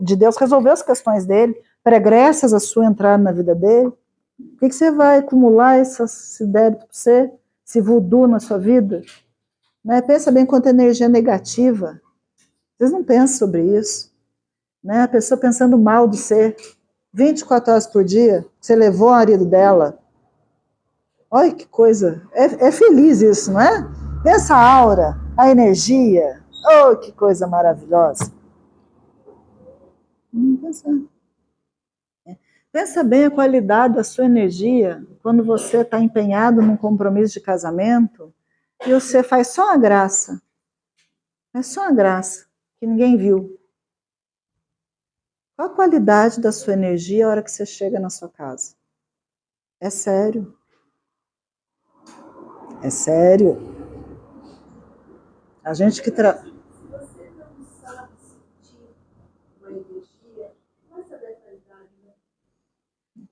de Deus resolveu as questões dele, pregressas a sua entrada na vida dele. Por que você vai acumular esse débito para você, esse voodoo na sua vida? Né? Pensa bem quanto energia negativa. Vocês não pensam sobre isso. Né? A pessoa pensando mal de você, 24 horas por dia, você levou o marido dela. Olha que coisa. É feliz isso, não é? Pensa a aura, a energia. Oh, que coisa maravilhosa. Pensa. Pensa bem a qualidade da sua energia quando você está empenhado num compromisso de casamento e você faz só uma graça. É só uma graça, que ninguém viu. Qual a qualidade da sua energia a hora que você chega na sua casa? É sério. É sério. A gente que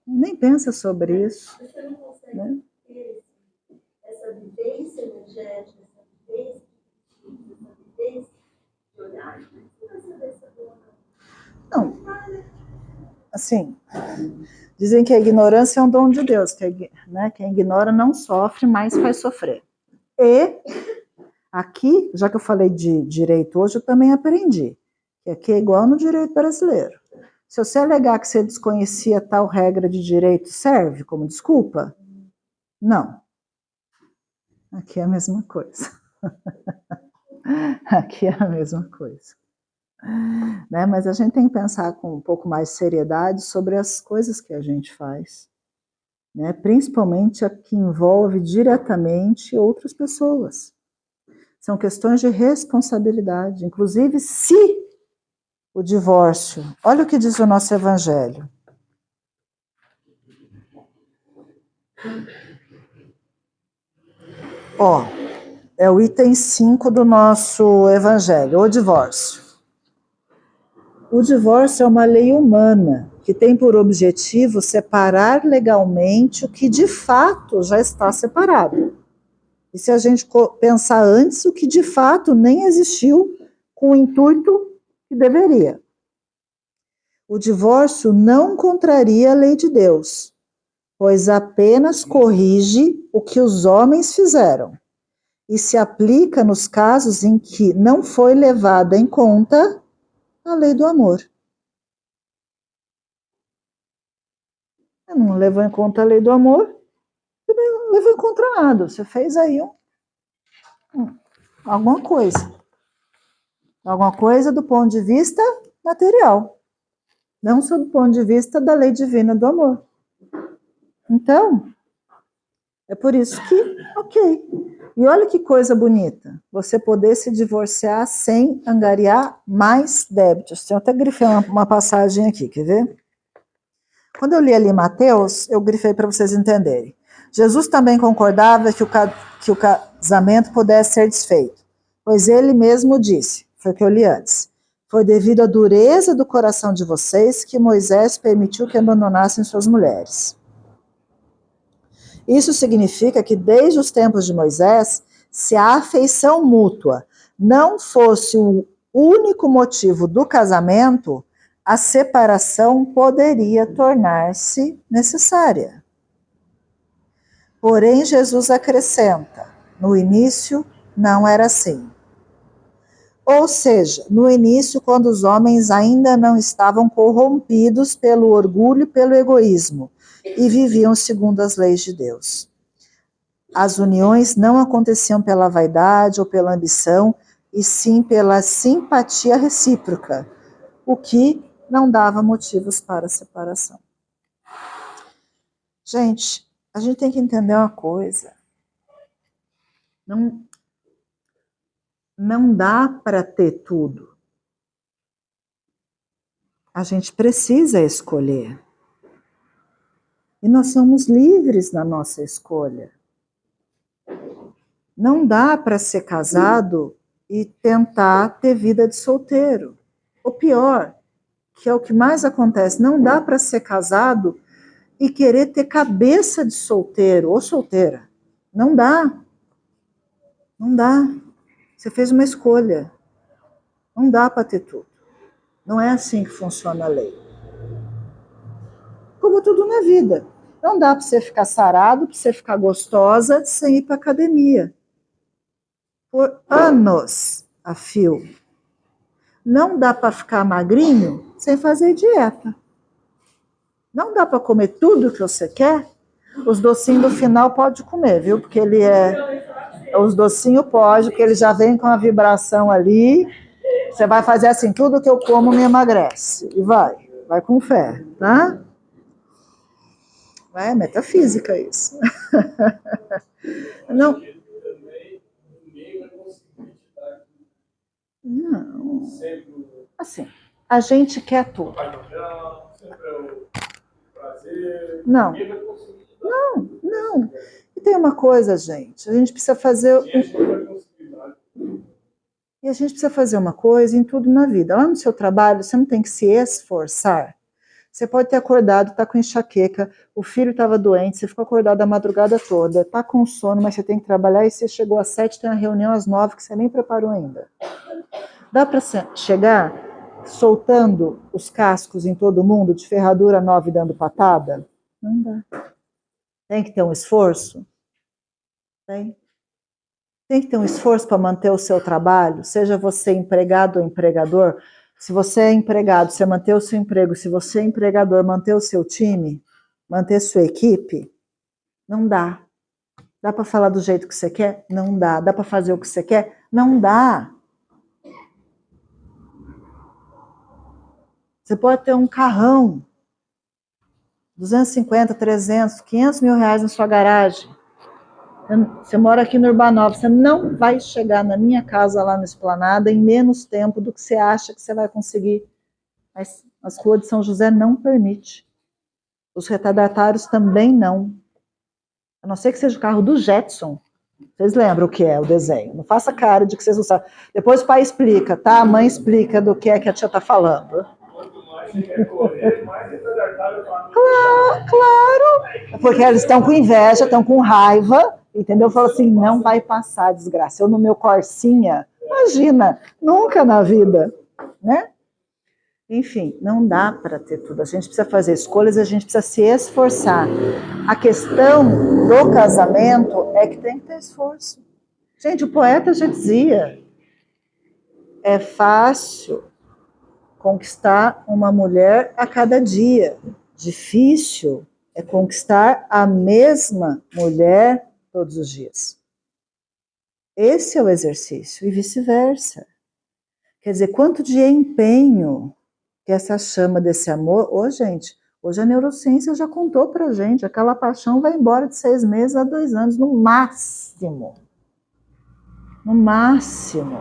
nem pensa sobre isso. Você não consegue, né? Ter essa vivência energética, essa vivência de olhar, você vai saber se é boa ou não. Não, assim, dizem que a ignorância é um dom de Deus, né? Quem ignora não sofre, mas faz sofrer. E aqui, já que eu falei de direito hoje, eu também aprendi que aqui é igual no direito brasileiro. Se você alegar que você desconhecia tal regra de direito, serve como desculpa? Não. Aqui é a mesma coisa. Aqui é a mesma coisa. Né? Mas a gente tem que pensar com um pouco mais de seriedade sobre as coisas que a gente faz. né? Principalmente a que envolve diretamente outras pessoas. São questões de responsabilidade, inclusive se o divórcio. Olha o que diz o nosso evangelho. Ó, é o item 5 do nosso evangelho, o divórcio. O divórcio é uma lei humana que tem por objetivo separar legalmente o que de fato já está separado. E se a gente pensar antes, o que de fato nem existiu com o intuito que deveria. O divórcio não contraria a lei de Deus, pois apenas corrige o que os homens fizeram e se aplica nos casos em que não foi levada em conta a lei do amor. Você não levou em conta a lei do amor, você não levou em conta nada. Você fez aí alguma coisa. Alguma coisa do ponto de vista material. Não só do ponto de vista da lei divina do amor. Então, é por isso que, ok. E olha que coisa bonita, você poder se divorciar sem angariar mais débitos. Eu até grifei uma passagem aqui, quer ver? Quando eu li ali Mateus, eu grifei para vocês entenderem. Jesus também concordava que o casamento pudesse ser desfeito, pois ele mesmo disse, foi o que eu li antes, foi devido à dureza do coração de vocês que Moisés permitiu que abandonassem suas mulheres. Isso significa que desde os tempos de Moisés, se a afeição mútua não fosse o único motivo do casamento, a separação poderia tornar-se necessária. Porém, Jesus acrescenta, no início não era assim. Ou seja, no início, quando os homens ainda não estavam corrompidos pelo orgulho e pelo egoísmo, e viviam segundo as leis de Deus. As uniões não aconteciam pela vaidade ou pela ambição, e sim pela simpatia recíproca, o que não dava motivos para a separação. Gente, a gente tem que entender uma coisa. Não dá para ter tudo. A gente precisa escolher. E nós somos livres na nossa escolha. Não dá para ser casado e tentar ter vida de solteiro. Ou pior, que é o que mais acontece, não dá para ser casado e querer ter cabeça de solteiro ou solteira. Não dá. Não dá. Você fez uma escolha. Não dá para ter tudo. Não é assim que funciona a lei. Como tudo na vida. Não dá para você ficar sarado, para você ficar gostosa, sem ir para academia. Por anos a fio. Não dá para ficar magrinho sem fazer dieta. Não dá para comer tudo que você quer. Os docinhos do final pode comer, viu? Porque ele os docinhos pode, porque ele já vem com a vibração ali. Você vai fazer assim, tudo que eu como me emagrece. E vai com fé, tá? É metafísica isso. Não. Não. Assim, a gente quer tudo. Não. E tem uma coisa, gente, a gente precisa fazer... E a gente precisa fazer uma coisa em tudo na vida. Lá no seu trabalho, você não tem que se esforçar. Você pode ter acordado, está com enxaqueca, o filho estava doente, você ficou acordado a madrugada toda, está com sono, mas você tem que trabalhar e você chegou às 7, tem uma reunião às 9 que você nem preparou ainda. Dá para chegar soltando os cascos em todo mundo, de ferradura 9 dando patada? Não dá. Tem que ter um esforço? Tem. Tem que ter um esforço para manter o seu trabalho, seja você empregado ou empregador. Se você é empregado, você manter o seu emprego. Se você é empregador, manter o seu time, manter sua equipe, não dá. Dá para falar do jeito que você quer? Não dá. Dá para fazer o que você quer? Não dá. Você pode ter um carrão, 250, 300, 500 mil reais na sua garagem. Você mora aqui no Urbanova, você não vai chegar na minha casa lá no Esplanada em menos tempo do que você acha que você vai conseguir. Mas as ruas de São José não permite. Os retardatários também não. A não ser que seja o carro do Jetson. Vocês lembram o que é o desenho? Não faça cara de que vocês não sabem. Depois o pai explica, tá? A mãe explica do que é que a tia está falando. Claro, porque eles estão com inveja, estão com raiva, entendeu? Fala assim, não vai passar desgraça. Eu no meu Corsinha, imagina, nunca na vida, né? Enfim, não dá para ter tudo. A gente precisa fazer escolhas, a gente precisa se esforçar. A questão do casamento é que tem que ter esforço. Gente, o poeta já dizia, é fácil conquistar uma mulher a cada dia. Difícil é conquistar a mesma mulher todos os dias. Esse é o exercício, e vice-versa. Quer dizer, quanto de empenho que essa chama desse amor... gente, hoje a neurociência já contou pra gente, aquela paixão vai embora de 6 meses a 2 anos, no máximo. No máximo.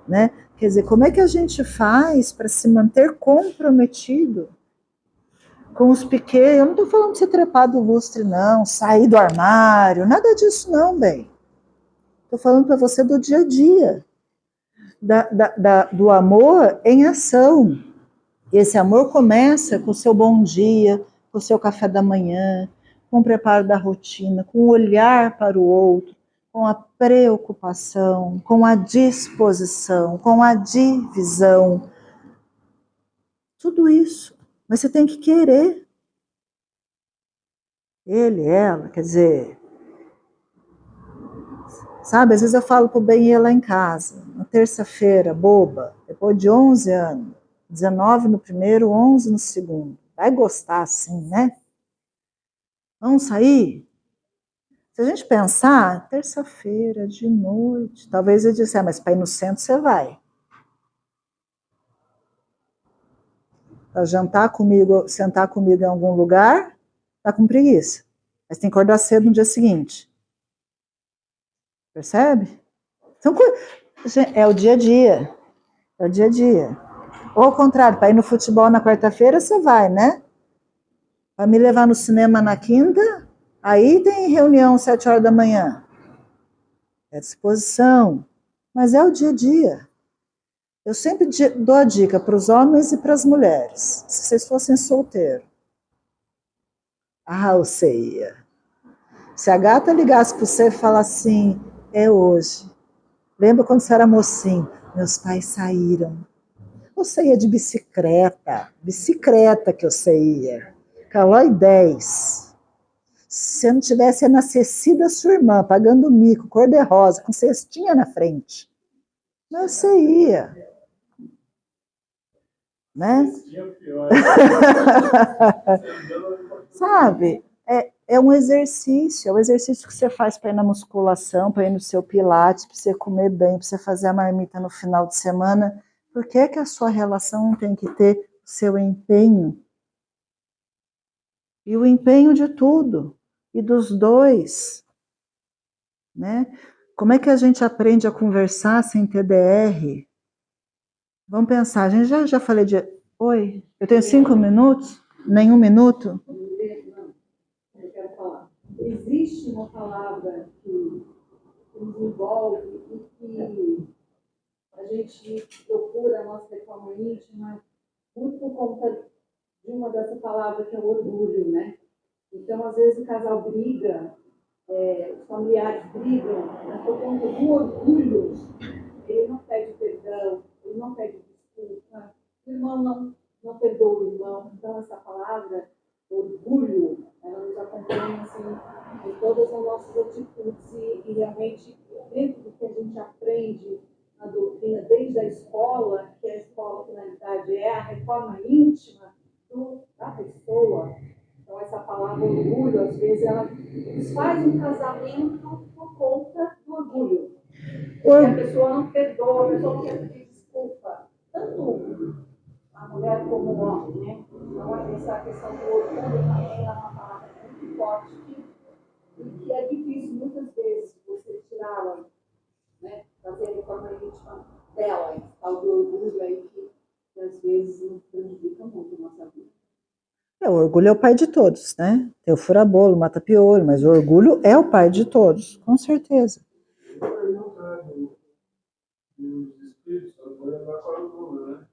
Né? Quer dizer, como é que a gente faz para se manter comprometido com os pequenos? Eu não estou falando de você trepar do lustre, não, sair do armário, nada disso não, bem. Estou falando para você do dia a dia, do amor em ação. E esse amor começa com o seu bom dia, com o seu café da manhã, com o preparo da rotina, com o olhar para o outro, com a preocupação, com a disposição, com a divisão. Tudo isso. Mas você tem que querer. Ele, ela, quer dizer... Sabe, às vezes eu falo pro Benê lá em casa, na terça-feira, boba, depois de 11 anos, 19 no primeiro, 11 no segundo. Vai gostar assim, né? Vamos sair? Se a gente pensar, terça-feira, de noite, talvez eu disse, mas para ir no centro você vai. Para jantar comigo, sentar comigo em algum lugar, tá com preguiça. Mas tem que acordar cedo no dia seguinte. Percebe? Então, é o dia a dia. É o dia a dia. Ou ao contrário, para ir no futebol na quarta-feira, você vai, né? Para me levar no cinema na quinta, aí tem reunião às 7 horas da manhã. É disposição. Mas é o dia a dia. Eu sempre dou a dica para os homens e para as mulheres. Se vocês fossem solteiros. Eu sei. Se a gata ligasse para você e falasse assim, é hoje. Lembra quando você era mocinho? Meus pais saíram. Você ia de bicicleta que você ia. Calói 10. Se você não tivesse nascido a sua irmã, pagando mico, cor-de-rosa, com cestinha na frente. Mas você ia. Né? Sabe? É um exercício. É um exercício que você faz para ir na musculação, para ir no seu pilates, para você comer bem, para você fazer a marmita no final de semana. Por que a sua relação não tem que ter o seu empenho? E o empenho de tudo. E dos dois. Né? Como é que a gente aprende a conversar sem TDR? Vamos pensar, a gente já falei de... Oi, eu tenho 5 minutos? Nenhum minuto? Não, eu quero falar. Existe uma palavra que nos envolve e que a gente procura a nossa reforma íntima muito por conta de uma dessa palavra que é o orgulho, né? Então, às vezes, o casal briga, os familiares brigam, mas por conta do orgulho, ele não pede perdão, ele não pede desculpa, o irmão não perdoa o irmão. Então, essa palavra, orgulho, ela nos acompanha assim, em todas as nossas atitudes e realmente, dentro do que a gente aprende na doutrina desde a escola, que a escola, a finalidade é a reforma íntima da pessoa. Então, essa palavra orgulho, às vezes, ela desfaz um casamento por conta do orgulho. Porque a pessoa não perdoa, a pessoa não quer pedir desculpa. Tanto a mulher como o homem, né? Então, essa questão do orgulho também é uma palavra muito forte e que é difícil muitas vezes você tirá-la, né, fazer a reforma íntima dela, esse tal do orgulho aí que às vezes nos prejudica muito a nossa vida. O orgulho é o pai de todos, né? Tem o fura-bolo, o mata-piolho, mas o orgulho é o pai de todos, com certeza. Os espíritos, eu vou lembrar qual é o número, né?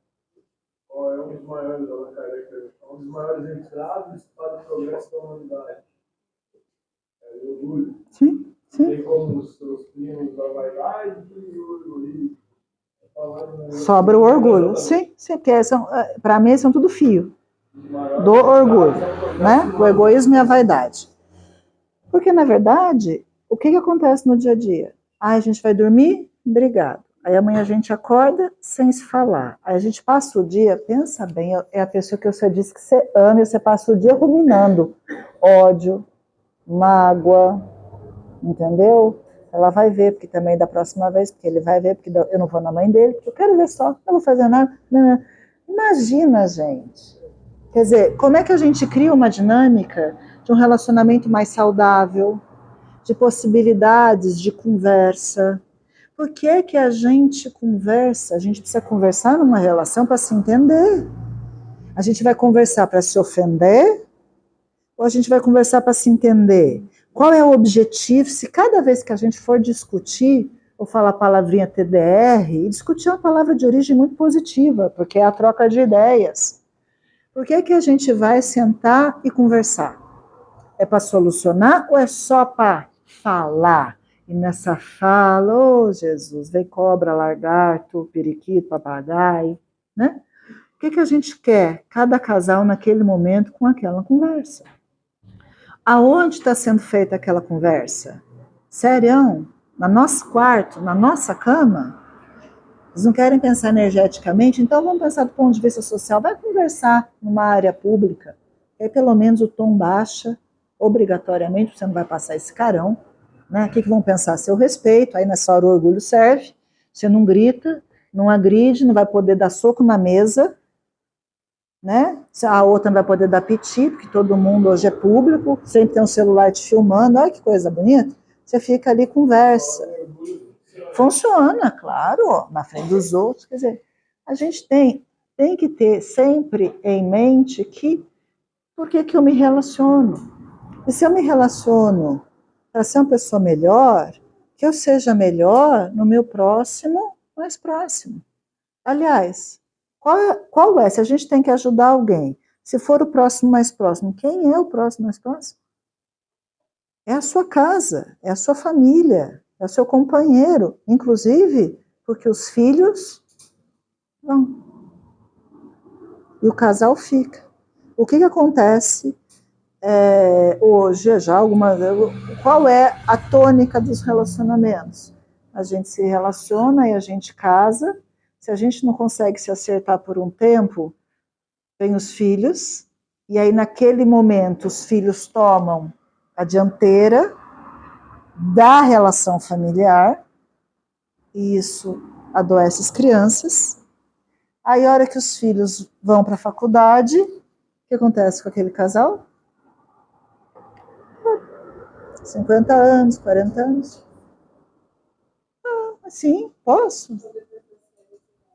Qual é um dos maiores, Allan Kardec, um dos maiores entraves para o progresso da humanidade. É o orgulho. Sim, sim. Tem como os seus primos da vaidade e o orgulho. Sobra o orgulho. Sim, sim, porque para mim são tudo fio do orgulho, né? O egoísmo e a vaidade. Porque, na verdade, o que acontece no dia a dia? A gente vai dormir? Obrigado. Aí amanhã a gente acorda sem se falar. Aí a gente passa o dia, pensa bem, é a pessoa que você disse que você ama e você passa o dia ruminando ódio, mágoa, entendeu? Ela vai ver, porque também da próxima vez, porque ele vai ver, porque eu não vou na mãe dele, porque eu quero ver só, não vou fazer nada. Imagina, gente. Quer dizer, como é que a gente cria uma dinâmica de um relacionamento mais saudável, de possibilidades de conversa? Por que a gente conversa? A gente precisa conversar numa relação para se entender. A gente vai conversar para se ofender? Ou a gente vai conversar para se entender? Qual é o objetivo? Se cada vez que a gente for discutir, ou falar a palavrinha TDR, e discutir é uma palavra de origem muito positiva, porque é a troca de ideias. Por que a gente vai sentar e conversar? É para solucionar ou é só para falar? E nessa fala, oh Jesus, vem cobra, lagarto, periquito, papagaio, né? O que a gente quer? Cada casal naquele momento com aquela conversa. Aonde está sendo feita aquela conversa? Sério? No nosso quarto, na nossa cama? Eles não querem pensar energeticamente, então vamos pensar do ponto de vista social. Vai conversar numa área pública, aí pelo menos o tom baixa, obrigatoriamente, você não vai passar esse carão. Né? O que vão pensar? Seu respeito, aí nessa hora o orgulho serve, você não grita, não agride, não vai poder dar soco na mesa, né? A outra não vai poder dar piti, porque todo mundo hoje é público, sempre tem um celular te filmando, olha que coisa bonita. Você fica ali, conversa. Funciona, claro, na frente dos outros. Quer dizer, a gente tem que ter sempre em mente que por que eu me relaciono? E se eu me relaciono para ser uma pessoa melhor, que eu seja melhor no meu próximo, mais próximo. Aliás, qual é? Se a gente tem que ajudar alguém, se for o próximo mais próximo, quem é o próximo mais próximo? É a sua casa, é a sua família, é o seu companheiro, inclusive porque os filhos vão. E o casal fica. O que acontece hoje, já qual é a tônica dos relacionamentos? A gente se relaciona e a gente casa. Se a gente não consegue se acertar por um tempo, vem os filhos, e aí naquele momento os filhos tomam a dianteira da relação familiar, e isso adoece as crianças. Aí, a hora que os filhos vão para a faculdade, o que acontece com aquele casal? 50 anos, 40 anos. Sim, posso?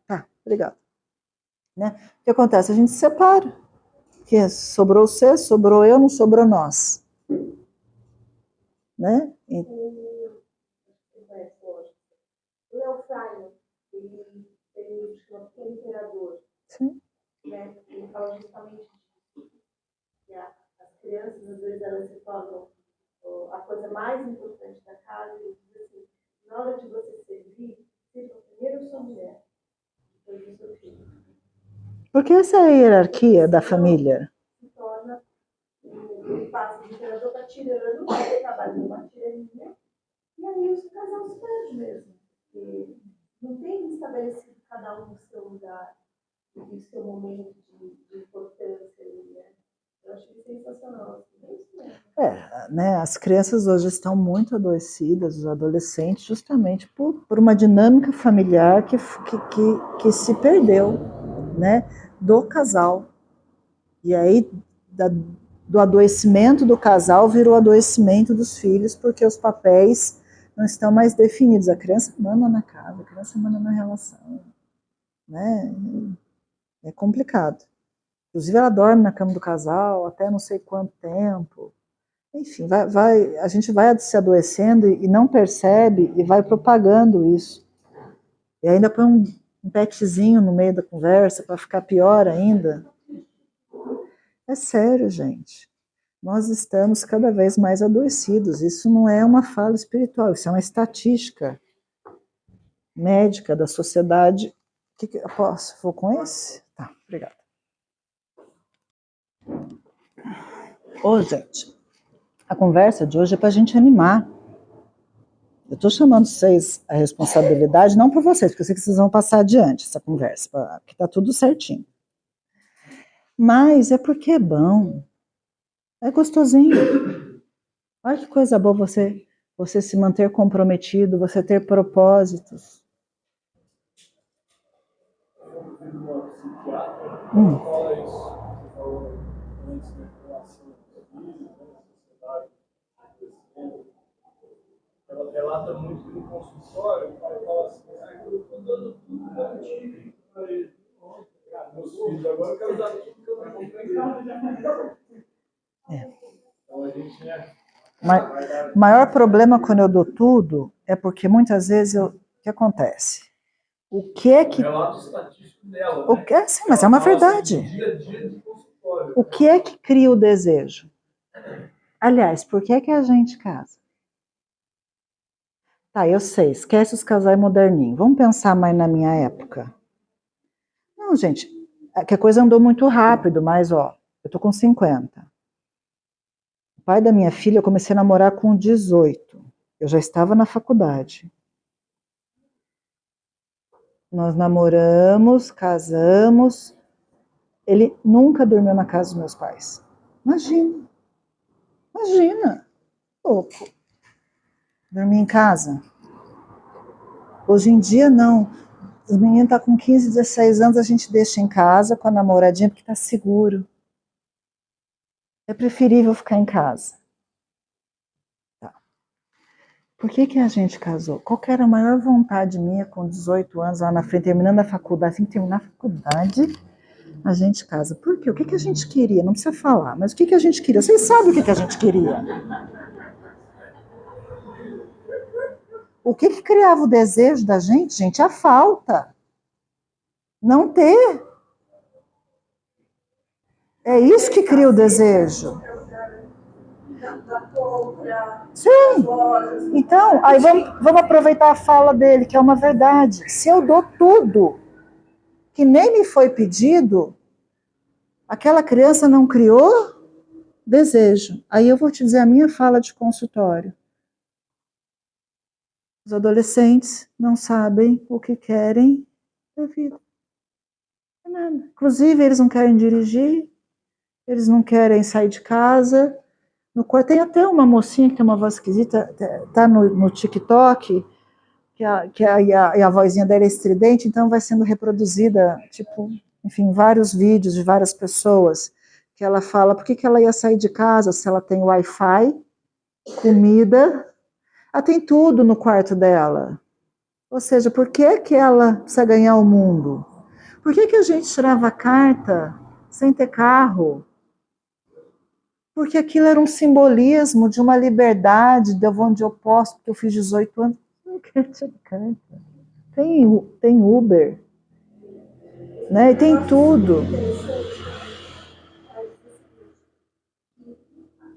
Tá, obrigado. Né? O que acontece? A gente se separa. Porque sobrou você, sobrou eu, não sobrou nós. Né? O Leofraio, ele tem um livro chamado Pequeno Imperador. Sim. Né? Ele fala justamente disso. Que as crianças, às vezes, elas se tornam a coisa mais importante da casa. Ele diz assim, na hora de você servir, sirva primeiro sua mulher, depois o seu filho. Porque essa é a hierarquia da família. Se torna um passo de imperador para tirando, vai trabalhando uma tirania, e aí o casal se perde mesmo. Porque não tem estabelecido cada um no seu lugar, no seu momento de importância. Né? Eu acho que é sensacional. É isso mesmo. Né, as crianças hoje estão muito adoecidas, os adolescentes, justamente por uma dinâmica familiar que se perdeu, né, do casal. E aí, do adoecimento do casal virou adoecimento dos filhos, porque os papéis não estão mais definidos. A criança manda na casa, a criança manda na relação, né? É complicado. Inclusive, ela dorme na cama do casal até não sei quanto tempo. Enfim, a gente vai se adoecendo e não percebe e vai propagando isso. E ainda põe um petzinho no meio da conversa para ficar pior ainda. É sério, gente. Nós estamos cada vez mais adoecidos. Isso não é uma fala espiritual, isso é uma estatística médica da sociedade. Eu posso? Vou com esse? Tá, obrigada. Ô, gente, a conversa de hoje é para a gente animar. Eu estou chamando vocês a responsabilidade, não por vocês, porque eu sei que vocês vão passar adiante essa conversa, porque está tudo certinho. Mas é porque é bom, é gostosinho. Olha que coisa boa você se manter comprometido, você ter propósitos. Uma psiquiatra fala isso. Você falou antes da relação dos filhos, né, sociedade crescendo. Ela relata muito que no consultório, o pai fala assim, eu estou dando tudo que eu tive para ele. Meus filhos, agora eu quero dar tudo que eu não comprei. Então a gente O maior problema quando eu dou tudo é porque muitas vezes o que acontece? O que é que. Relato estatístico dela. O que, sim, mas é uma verdade. Dia a dia de consultório. O que é que cria o desejo? Aliás, por que é que a gente casa? Tá, eu sei, esquece os casais moderninhos. Vamos pensar mais na minha época. Não, gente, é que a coisa andou muito rápido, mas ó, eu tô com 50. O pai da minha filha eu comecei a namorar com 18. Eu já estava na faculdade. Nós namoramos, casamos. Ele nunca dormiu na casa dos meus pais. Imagina, louco. Dormir em casa. Hoje em dia, não. Os meninos estão com 15, 16 anos, a gente deixa em casa com a namoradinha porque está seguro. É preferível ficar em casa. Tá. Por que a gente casou? Qual que era a maior vontade minha com 18 anos, lá na frente, terminando a faculdade? Assim que terminar a faculdade, a gente casa. Por quê? O que a gente queria? Não precisa falar, mas o que a gente queria? Vocês sabem o que a gente queria. O que criava o desejo da gente, gente? A falta. Não ter. É isso que cria o desejo. Sim. Então, aí vamos aproveitar a fala dele, que é uma verdade. Se eu dou tudo que nem me foi pedido, aquela criança não criou desejo. Aí eu vou te dizer a minha fala de consultório. Os adolescentes não sabem o que querem da vida. Não é nada. Inclusive, eles não querem dirigir, eles não querem sair de casa. No quarto tem até uma mocinha que tem uma voz esquisita, tá no TikTok, e a vozinha dela é estridente, então vai sendo reproduzida, tipo, enfim, vários vídeos de várias pessoas, que ela fala por que ela ia sair de casa se ela tem Wi-Fi, comida, ela tem tudo no quarto dela. Ou seja, por que ela precisa ganhar o mundo? Por que a gente tirava carta sem ter carro? Porque aquilo era um simbolismo de uma liberdade, de onde eu posso, porque eu fiz 18 anos. Não quero tirar carta. Tem Uber, né? E tem tudo.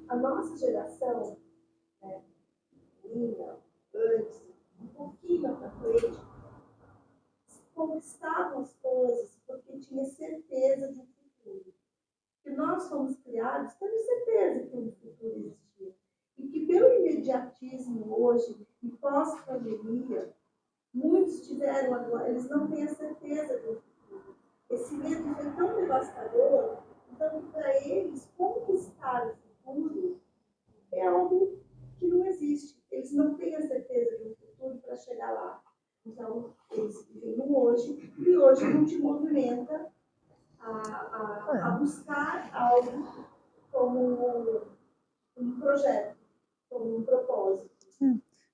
A nossa geração, né, minha, antes, um pouquinho para frente, conquistavam as coisas porque tinha certeza do futuro. Que nós fomos criados tendo certeza que o futuro existia. E que pelo imediatismo hoje, e pós-pandemia, muitos tiveram agora, eles não têm a certeza do futuro. Esse medo foi tão devastador, então para eles conquistar o futuro é algo que não existe. Eles não têm a certeza do futuro para chegar lá. Então, eles vivem no hoje, e hoje não te movimenta a buscar algo como um projeto, como um propósito.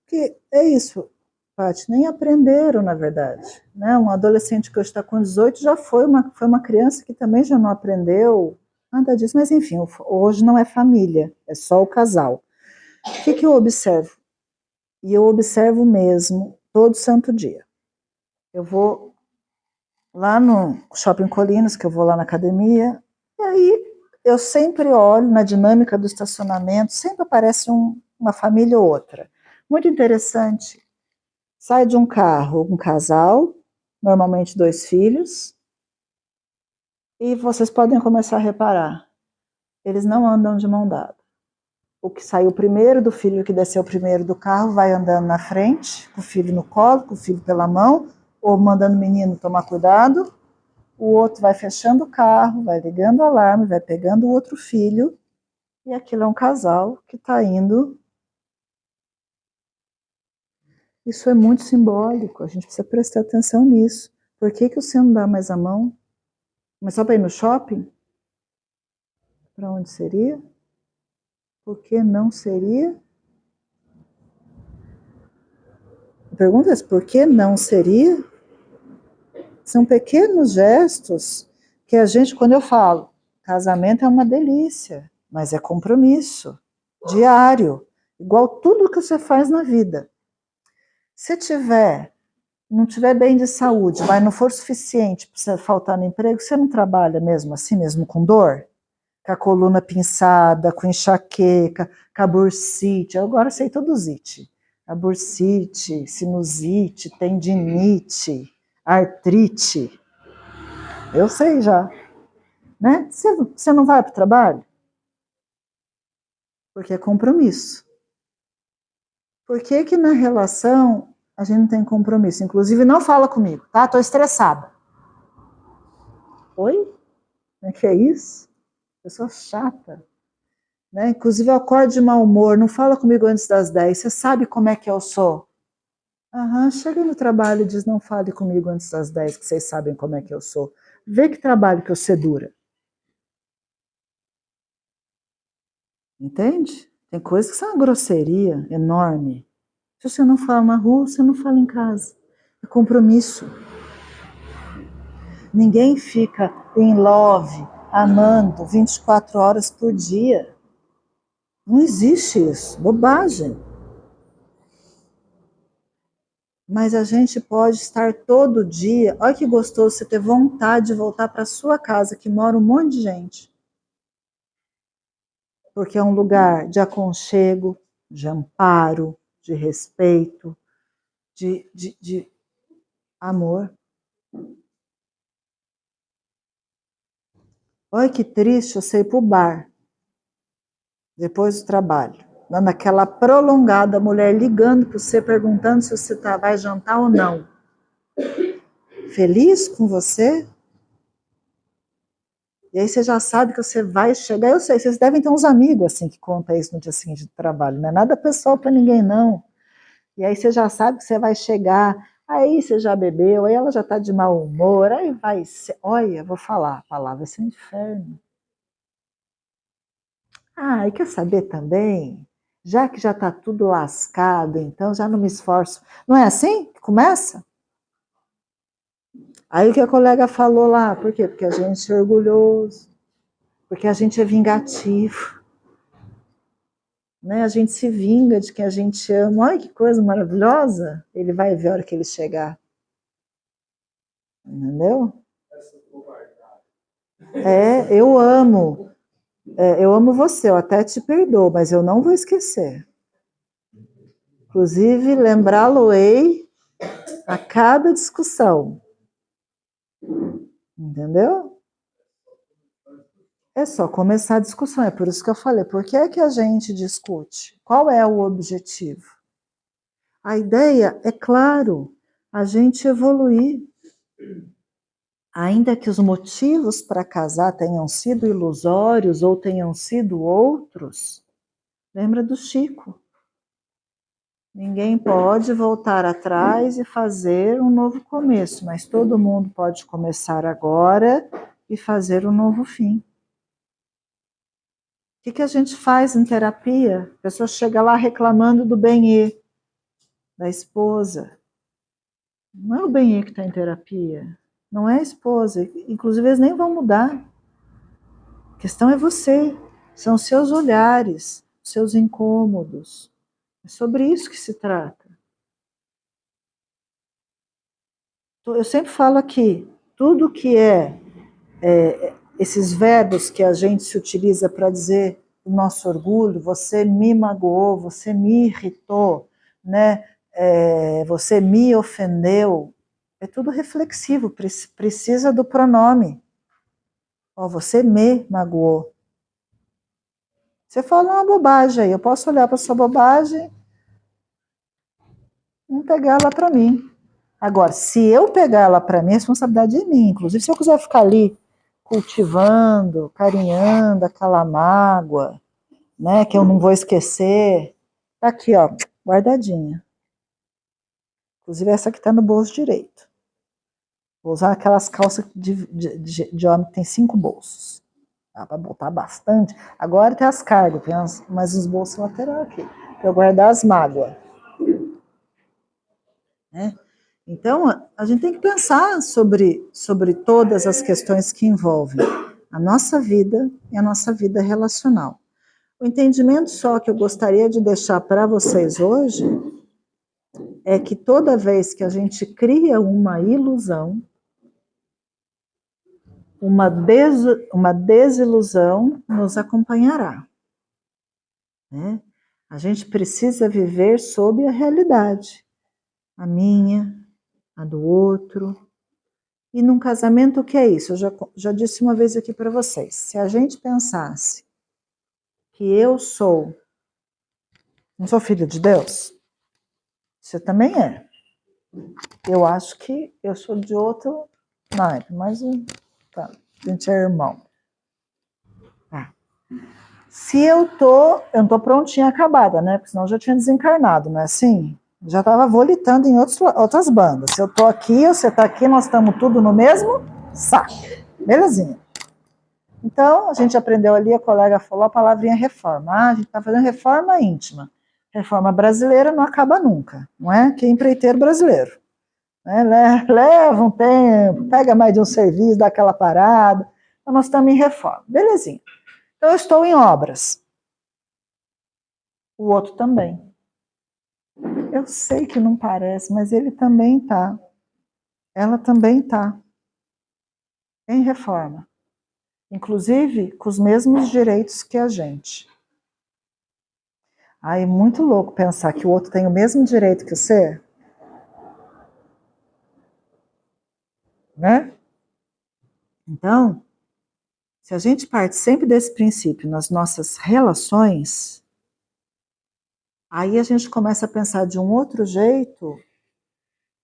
Que é isso, Paty, nem aprenderam, na verdade. Né? Um adolescente que hoje está com 18 já foi uma criança que também já não aprendeu nada disso, mas enfim, hoje não é família, é só o casal. O que eu observo? E eu observo mesmo todo santo dia. Eu vou lá no Shopping Colinas, que eu vou lá na academia, e aí eu sempre olho na dinâmica do estacionamento, sempre aparece uma família ou outra. Muito interessante. Sai de um carro um casal, normalmente 2 filhos, e vocês podem começar a reparar, eles não andam de mão dada. O que saiu primeiro, do filho que desceu primeiro do carro, vai andando na frente, com o filho no colo, com o filho pela mão, ou mandando o menino tomar cuidado. O outro vai fechando o carro, vai ligando o alarme, vai pegando o outro filho, e aquilo é um casal que está indo. Isso é muito simbólico, a gente precisa prestar atenção nisso. Por que você não dá mais a mão? Mas só para ir no shopping? Para onde seria? Por que não seria? A pergunta é: por que não seria? São pequenos gestos que a gente, quando eu falo, casamento é uma delícia, mas é compromisso diário, igual tudo que você faz na vida. Se não tiver bem de saúde, mas não for suficiente para você faltar no emprego, você não trabalha mesmo assim, mesmo com dor? Com a coluna pinçada, com enxaqueca, com a bursite. Eu agora sei todos it. A bursite, sinusite, tendinite, artrite. Eu sei já. Né? Você não vai para o trabalho? Porque é compromisso. Por que que na relação a gente não tem compromisso? Inclusive, não fala comigo, tá? Estou estressada. Oi? O que é isso? Pessoa chata. Né? Inclusive, eu acordo de mau humor, não fala comigo antes das 10. Você sabe como é que eu sou? Chega no trabalho e diz: não fale comigo antes das 10, que vocês sabem como é que eu sou. Vê que trabalho que você dura. Entende? Tem coisas que são uma grosseria enorme. Se você não fala na rua, você não fala em casa. É compromisso. Ninguém fica em love, amando 24 horas por dia. Não existe isso. Bobagem. Mas a gente pode estar todo dia. Olha que gostoso você ter vontade de voltar para sua casa, que mora um monte de gente. Porque é um lugar de aconchego, de amparo, de respeito, de amor. Olha que triste você ir para o bar, depois do trabalho, dando aquela prolongada, a mulher ligando para você, perguntando se você vai jantar ou não. Feliz com você? E aí você já sabe que você vai chegar. Eu sei, vocês devem ter uns amigos assim que contam isso no dia seguinte do trabalho. Não é nada pessoal para ninguém, não. E aí você já sabe que você vai chegar. Aí você já bebeu, aí ela já está de mau humor. Aí vai ser. Olha, vou falar, a palavra é um inferno. E quer saber também? Já que já está tudo lascado, então já não me esforço. Não é assim que começa? Aí o que a colega falou lá, por quê? Porque a gente é orgulhoso, porque a gente é vingativo, né? A gente se vinga de quem a gente ama. Olha que coisa maravilhosa! Ele vai ver a hora que ele chegar. Entendeu? Eu amo. Eu amo você, eu até te perdoo, mas eu não vou esquecer. Inclusive, lembrá-lo-ei a cada discussão. Entendeu? É só começar a discussão, é por isso que eu falei, por que é que a gente discute? Qual é o objetivo? A ideia é, claro, a gente evoluir. Ainda que os motivos para casar tenham sido ilusórios ou tenham sido outros, lembra do Chico. Ninguém pode voltar atrás e fazer um novo começo, mas todo mundo pode começar agora e fazer um novo fim. O que a gente faz em terapia? A pessoa chega lá reclamando do bem-ê da esposa. Não é o bem-ê que está em terapia, não é a esposa. Inclusive, eles nem vão mudar. A questão é você, são os seus olhares, os seus incômodos. É sobre isso que se trata. Eu sempre falo aqui, tudo que esses verbos que a gente se utiliza para dizer o nosso orgulho, você me magoou, você me irritou, né? Você me ofendeu, é tudo reflexivo, precisa do pronome. Você me magoou. Você fala uma bobagem aí, eu posso olhar para sua bobagem e pegar ela para mim. Agora, se eu pegar ela para mim, a responsabilidade é minha. Inclusive, se eu quiser ficar ali cultivando, carinhando aquela mágoa, né, que eu não vou esquecer, tá aqui, ó, guardadinha. Inclusive, essa aqui tá no bolso direito. Vou usar aquelas calças de homem que tem 5 bolsos. Dá para botar bastante. Agora tem as cargas, tem mais uns bolsos laterais aqui, para eu guardar as mágoas. Né? Então, a gente tem que pensar sobre todas as questões que envolvem a nossa vida e a nossa vida relacional. O entendimento só que eu gostaria de deixar para vocês hoje é que toda vez que a gente cria uma ilusão, uma desilusão nos acompanhará. Né? A gente precisa viver sob a realidade, a minha, a do outro. E num casamento, o que é isso? Eu já disse uma vez aqui para vocês. Se a gente pensasse que eu não sou filho de Deus, você também é. Eu acho que eu sou de outro naipe, mas tá, a gente é irmão. Se eu não tô prontinha, acabada, né? Porque senão eu já tinha desencarnado, não é assim? Já estava volitando em outras bandas. Se eu tô aqui, você tá aqui, nós estamos tudo no mesmo saco. Belezinha. Então, a gente aprendeu ali, a colega falou a palavrinha reforma. A gente está fazendo reforma íntima. Reforma brasileira não acaba nunca, não é? Que é empreiteiro brasileiro. Né? Leva um tempo, pega mais de um serviço, dá aquela parada. Então, nós estamos em reforma. Belezinha. Então, eu estou em obras. O outro também. Eu sei que não parece, mas ele também está. Ela também está em reforma. Inclusive com os mesmos direitos que a gente. Aí é muito louco pensar que o outro tem o mesmo direito que você. Né? Então, se a gente parte sempre desse princípio nas nossas relações, aí a gente começa a pensar de um outro jeito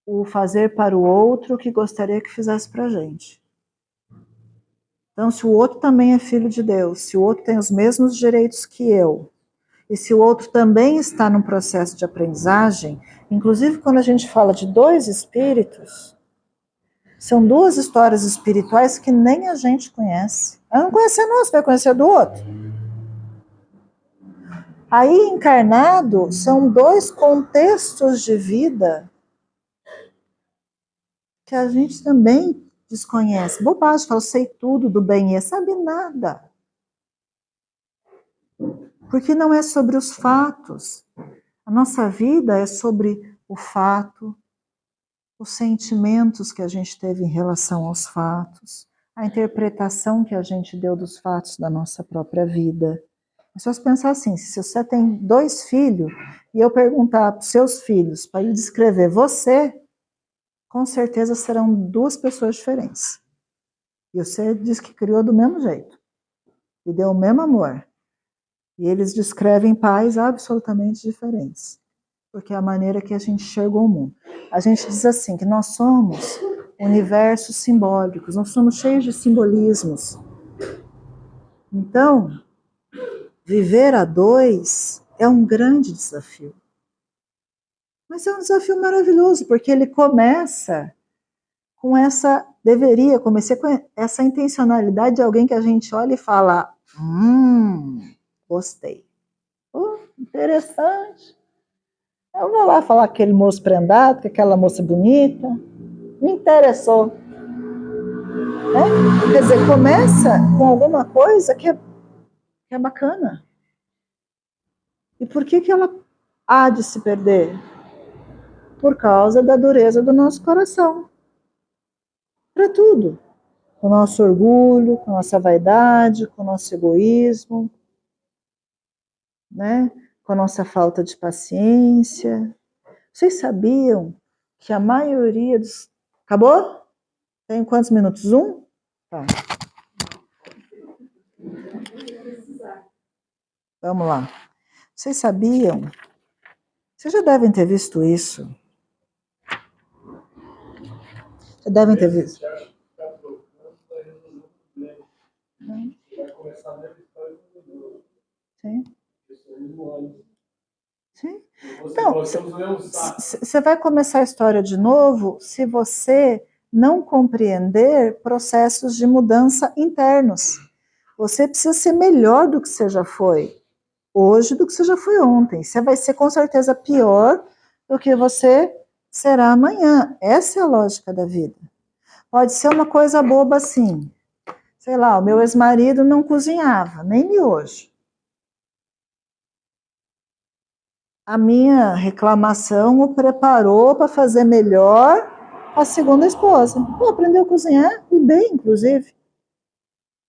o fazer para o outro o que gostaria que fizesse para a gente. Então, se o outro também é filho de Deus, se o outro tem os mesmos direitos que eu, e se o outro também está num processo de aprendizagem, inclusive quando a gente fala de 2 espíritos, são 2 histórias espirituais que nem a gente conhece. Ela não conhece a nossa, vai conhecer do outro. Aí, encarnado, são 2 contextos de vida que a gente também desconhece. Bobagem, fala, sei tudo do bem-estar, sabe nada. Porque não é sobre os fatos. A nossa vida é sobre o fato, os sentimentos que a gente teve em relação aos fatos, a interpretação que a gente deu dos fatos da nossa própria vida. É só pensar assim, se você tem 2 filhos e eu perguntar para os seus filhos para ele descrever você, com certeza serão 2 pessoas diferentes. E você diz que criou do mesmo jeito, e deu o mesmo amor. E eles descrevem pais absolutamente diferentes, porque é a maneira que a gente enxergou o mundo. A gente diz assim, que nós somos universos simbólicos, nós somos cheios de simbolismos. Então, viver a 2 é um grande desafio. Mas é um desafio maravilhoso, porque ele começa com essa intencionalidade de alguém que a gente olha e fala, gostei. Interessante. Eu vou lá falar com aquele moço prendado, com aquela moça bonita. Me interessou. Né? Quer dizer, começa com alguma coisa que é bacana. E por que ela há de se perder? Por causa da dureza do nosso coração. Para tudo. Com o nosso orgulho, com a nossa vaidade, com o nosso egoísmo, né? Com a nossa falta de paciência. Vocês sabiam que a maioria dos... Acabou? Tem quantos minutos? Tá. Vamos lá. Vocês sabiam? Vocês já devem ter visto isso. Já devem ter visto. Sim. Sim. Então, você vai começar a história de novo se você não compreender processos de mudança internos. Você precisa ser melhor do que você já foi hoje, do que você já foi ontem. Você vai ser com certeza pior do que você será amanhã. Essa é a lógica da vida. Pode ser uma coisa boba assim. Sei lá, o meu ex-marido não cozinhava, nem miojo. A minha reclamação o preparou para fazer melhor a segunda esposa. Pô, aprendeu a cozinhar, e bem, inclusive.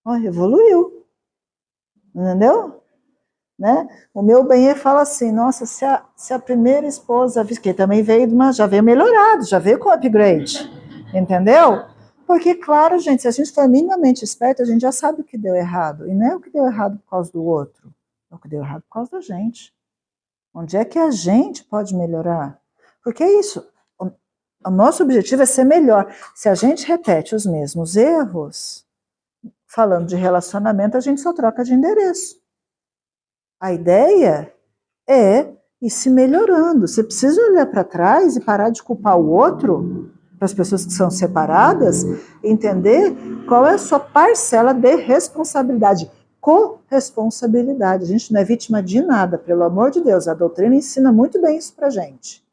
Ó, evoluiu. Entendeu? Né? O meu bem fala assim, nossa, se a primeira esposa, que também veio já veio melhorado, já veio com upgrade. Entendeu? Porque, claro, gente, se a gente for minimamente esperto, a gente já sabe o que deu errado. E não é o que deu errado por causa do outro. É o que deu errado por causa da gente. Onde é que a gente pode melhorar? Porque é isso. O nosso objetivo é ser melhor. Se a gente repete os mesmos erros, falando de relacionamento, a gente só troca de endereço. A ideia é ir se melhorando. Você precisa olhar para trás e parar de culpar o outro, para as pessoas que são separadas, entender qual é a sua parcela de responsabilidade. Corresponsabilidade. A gente não é vítima de nada, pelo amor de Deus. A doutrina ensina muito bem isso pra gente.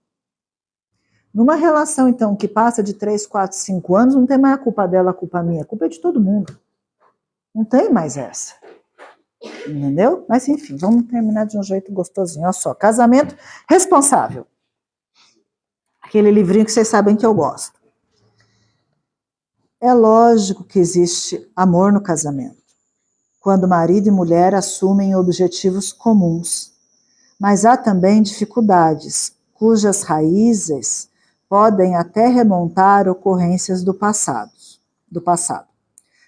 Numa relação, então, que passa de 3, 4, 5 anos, não tem mais a culpa dela, a culpa minha. A culpa é de todo mundo. Não tem mais essa. Entendeu? Mas, enfim, vamos terminar de um jeito gostosinho. Olha só, casamento responsável. Aquele livrinho que vocês sabem que eu gosto. É lógico que existe amor no casamento, quando marido e mulher assumem objetivos comuns. Mas há também dificuldades, cujas raízes podem até remontar ocorrências do passado.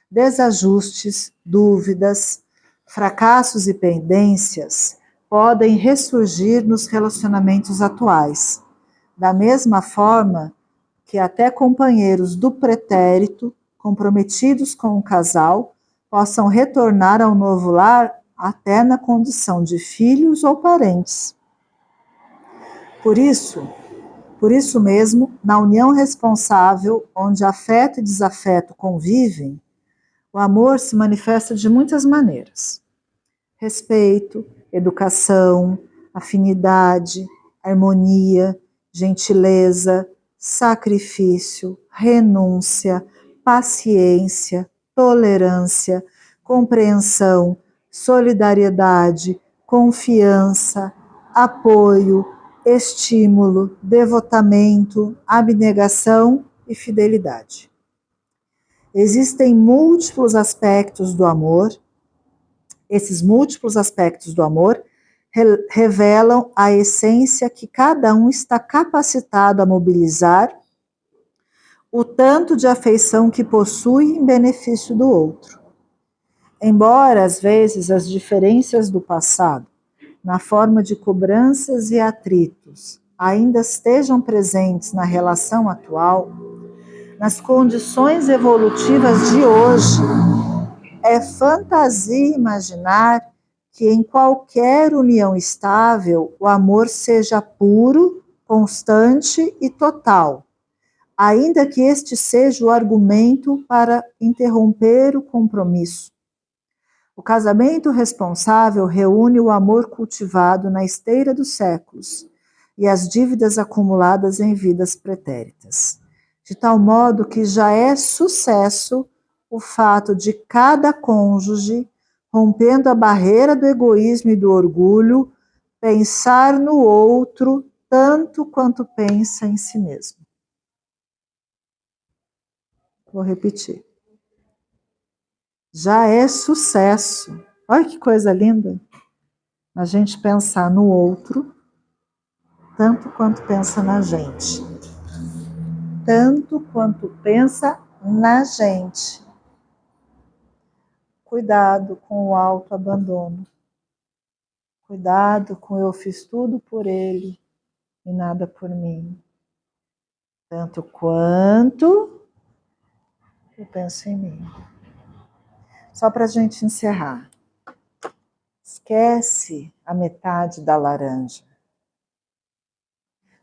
Desajustes, dúvidas, fracassos e pendências podem ressurgir nos relacionamentos atuais, da mesma forma que até companheiros do pretérito, comprometidos com o casal, possam retornar ao novo lar até na condição de filhos ou parentes. Por isso mesmo, na união responsável, onde afeto e desafeto convivem, o amor se manifesta de muitas maneiras. Respeito, educação, afinidade, harmonia, gentileza, sacrifício, renúncia, paciência, tolerância, compreensão, solidariedade, confiança, apoio, estímulo, devotamento, abnegação e fidelidade. Existem múltiplos aspectos do amor. Esses múltiplos aspectos do amor revelam a essência que cada um está capacitado a mobilizar, o tanto de afeição que possui em benefício do outro. Embora, às vezes, as diferenças do passado, na forma de cobranças e atritos, ainda estejam presentes na relação atual, nas condições evolutivas de hoje, é fantasia imaginar que em qualquer união estável o amor seja puro, constante e total, ainda que este seja o argumento para interromper o compromisso. O casamento responsável reúne o amor cultivado na esteira dos séculos e as dívidas acumuladas em vidas pretéritas, de tal modo que já é sucesso o fato de cada cônjuge, rompendo a barreira do egoísmo e do orgulho, pensar no outro tanto quanto pensa em si mesmo. Vou repetir. Já é sucesso. Olha que coisa linda. A gente pensar no outro tanto quanto pensa na gente. Tanto quanto pensa na gente. Cuidado com o autoabandono. Cuidado com eu fiz tudo por ele e nada por mim. Tanto quanto eu penso em mim. Só para a gente encerrar. Esquece a metade da laranja.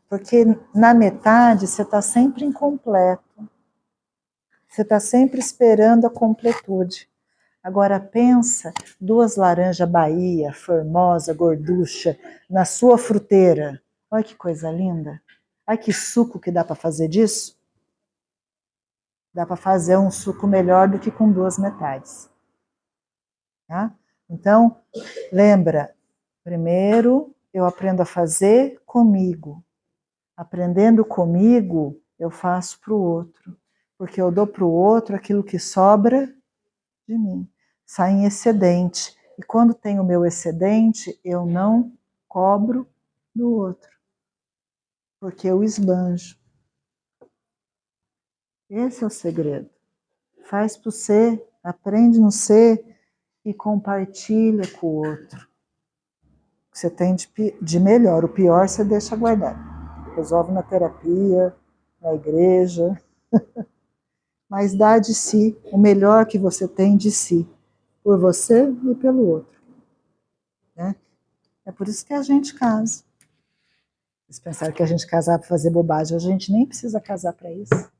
Porque na metade você está sempre incompleto. Você está sempre esperando a completude. Agora pensa, 2 laranjas Bahia, formosa, gorducha, na sua fruteira. Olha que coisa linda. Olha que suco que dá para fazer disso. Dá para fazer um suco melhor do que com 2 metades. Tá? Então, lembra, primeiro eu aprendo a fazer comigo. Aprendendo comigo, eu faço para o outro. Porque eu dou para o outro aquilo que sobra de mim. Sai em excedente. E quando tem o meu excedente, eu não cobro do outro. Porque eu esbanjo. Esse é o segredo. Faz para você, aprende no ser e compartilha com o outro. O que você tem de melhor. O pior você deixa guardar. Resolve na terapia, na igreja. Mas dá de si o melhor que você tem de si. Por você e pelo outro. Né? É por isso que a gente casa. Vocês pensaram que a gente casar para fazer bobagem. A gente nem precisa casar para isso.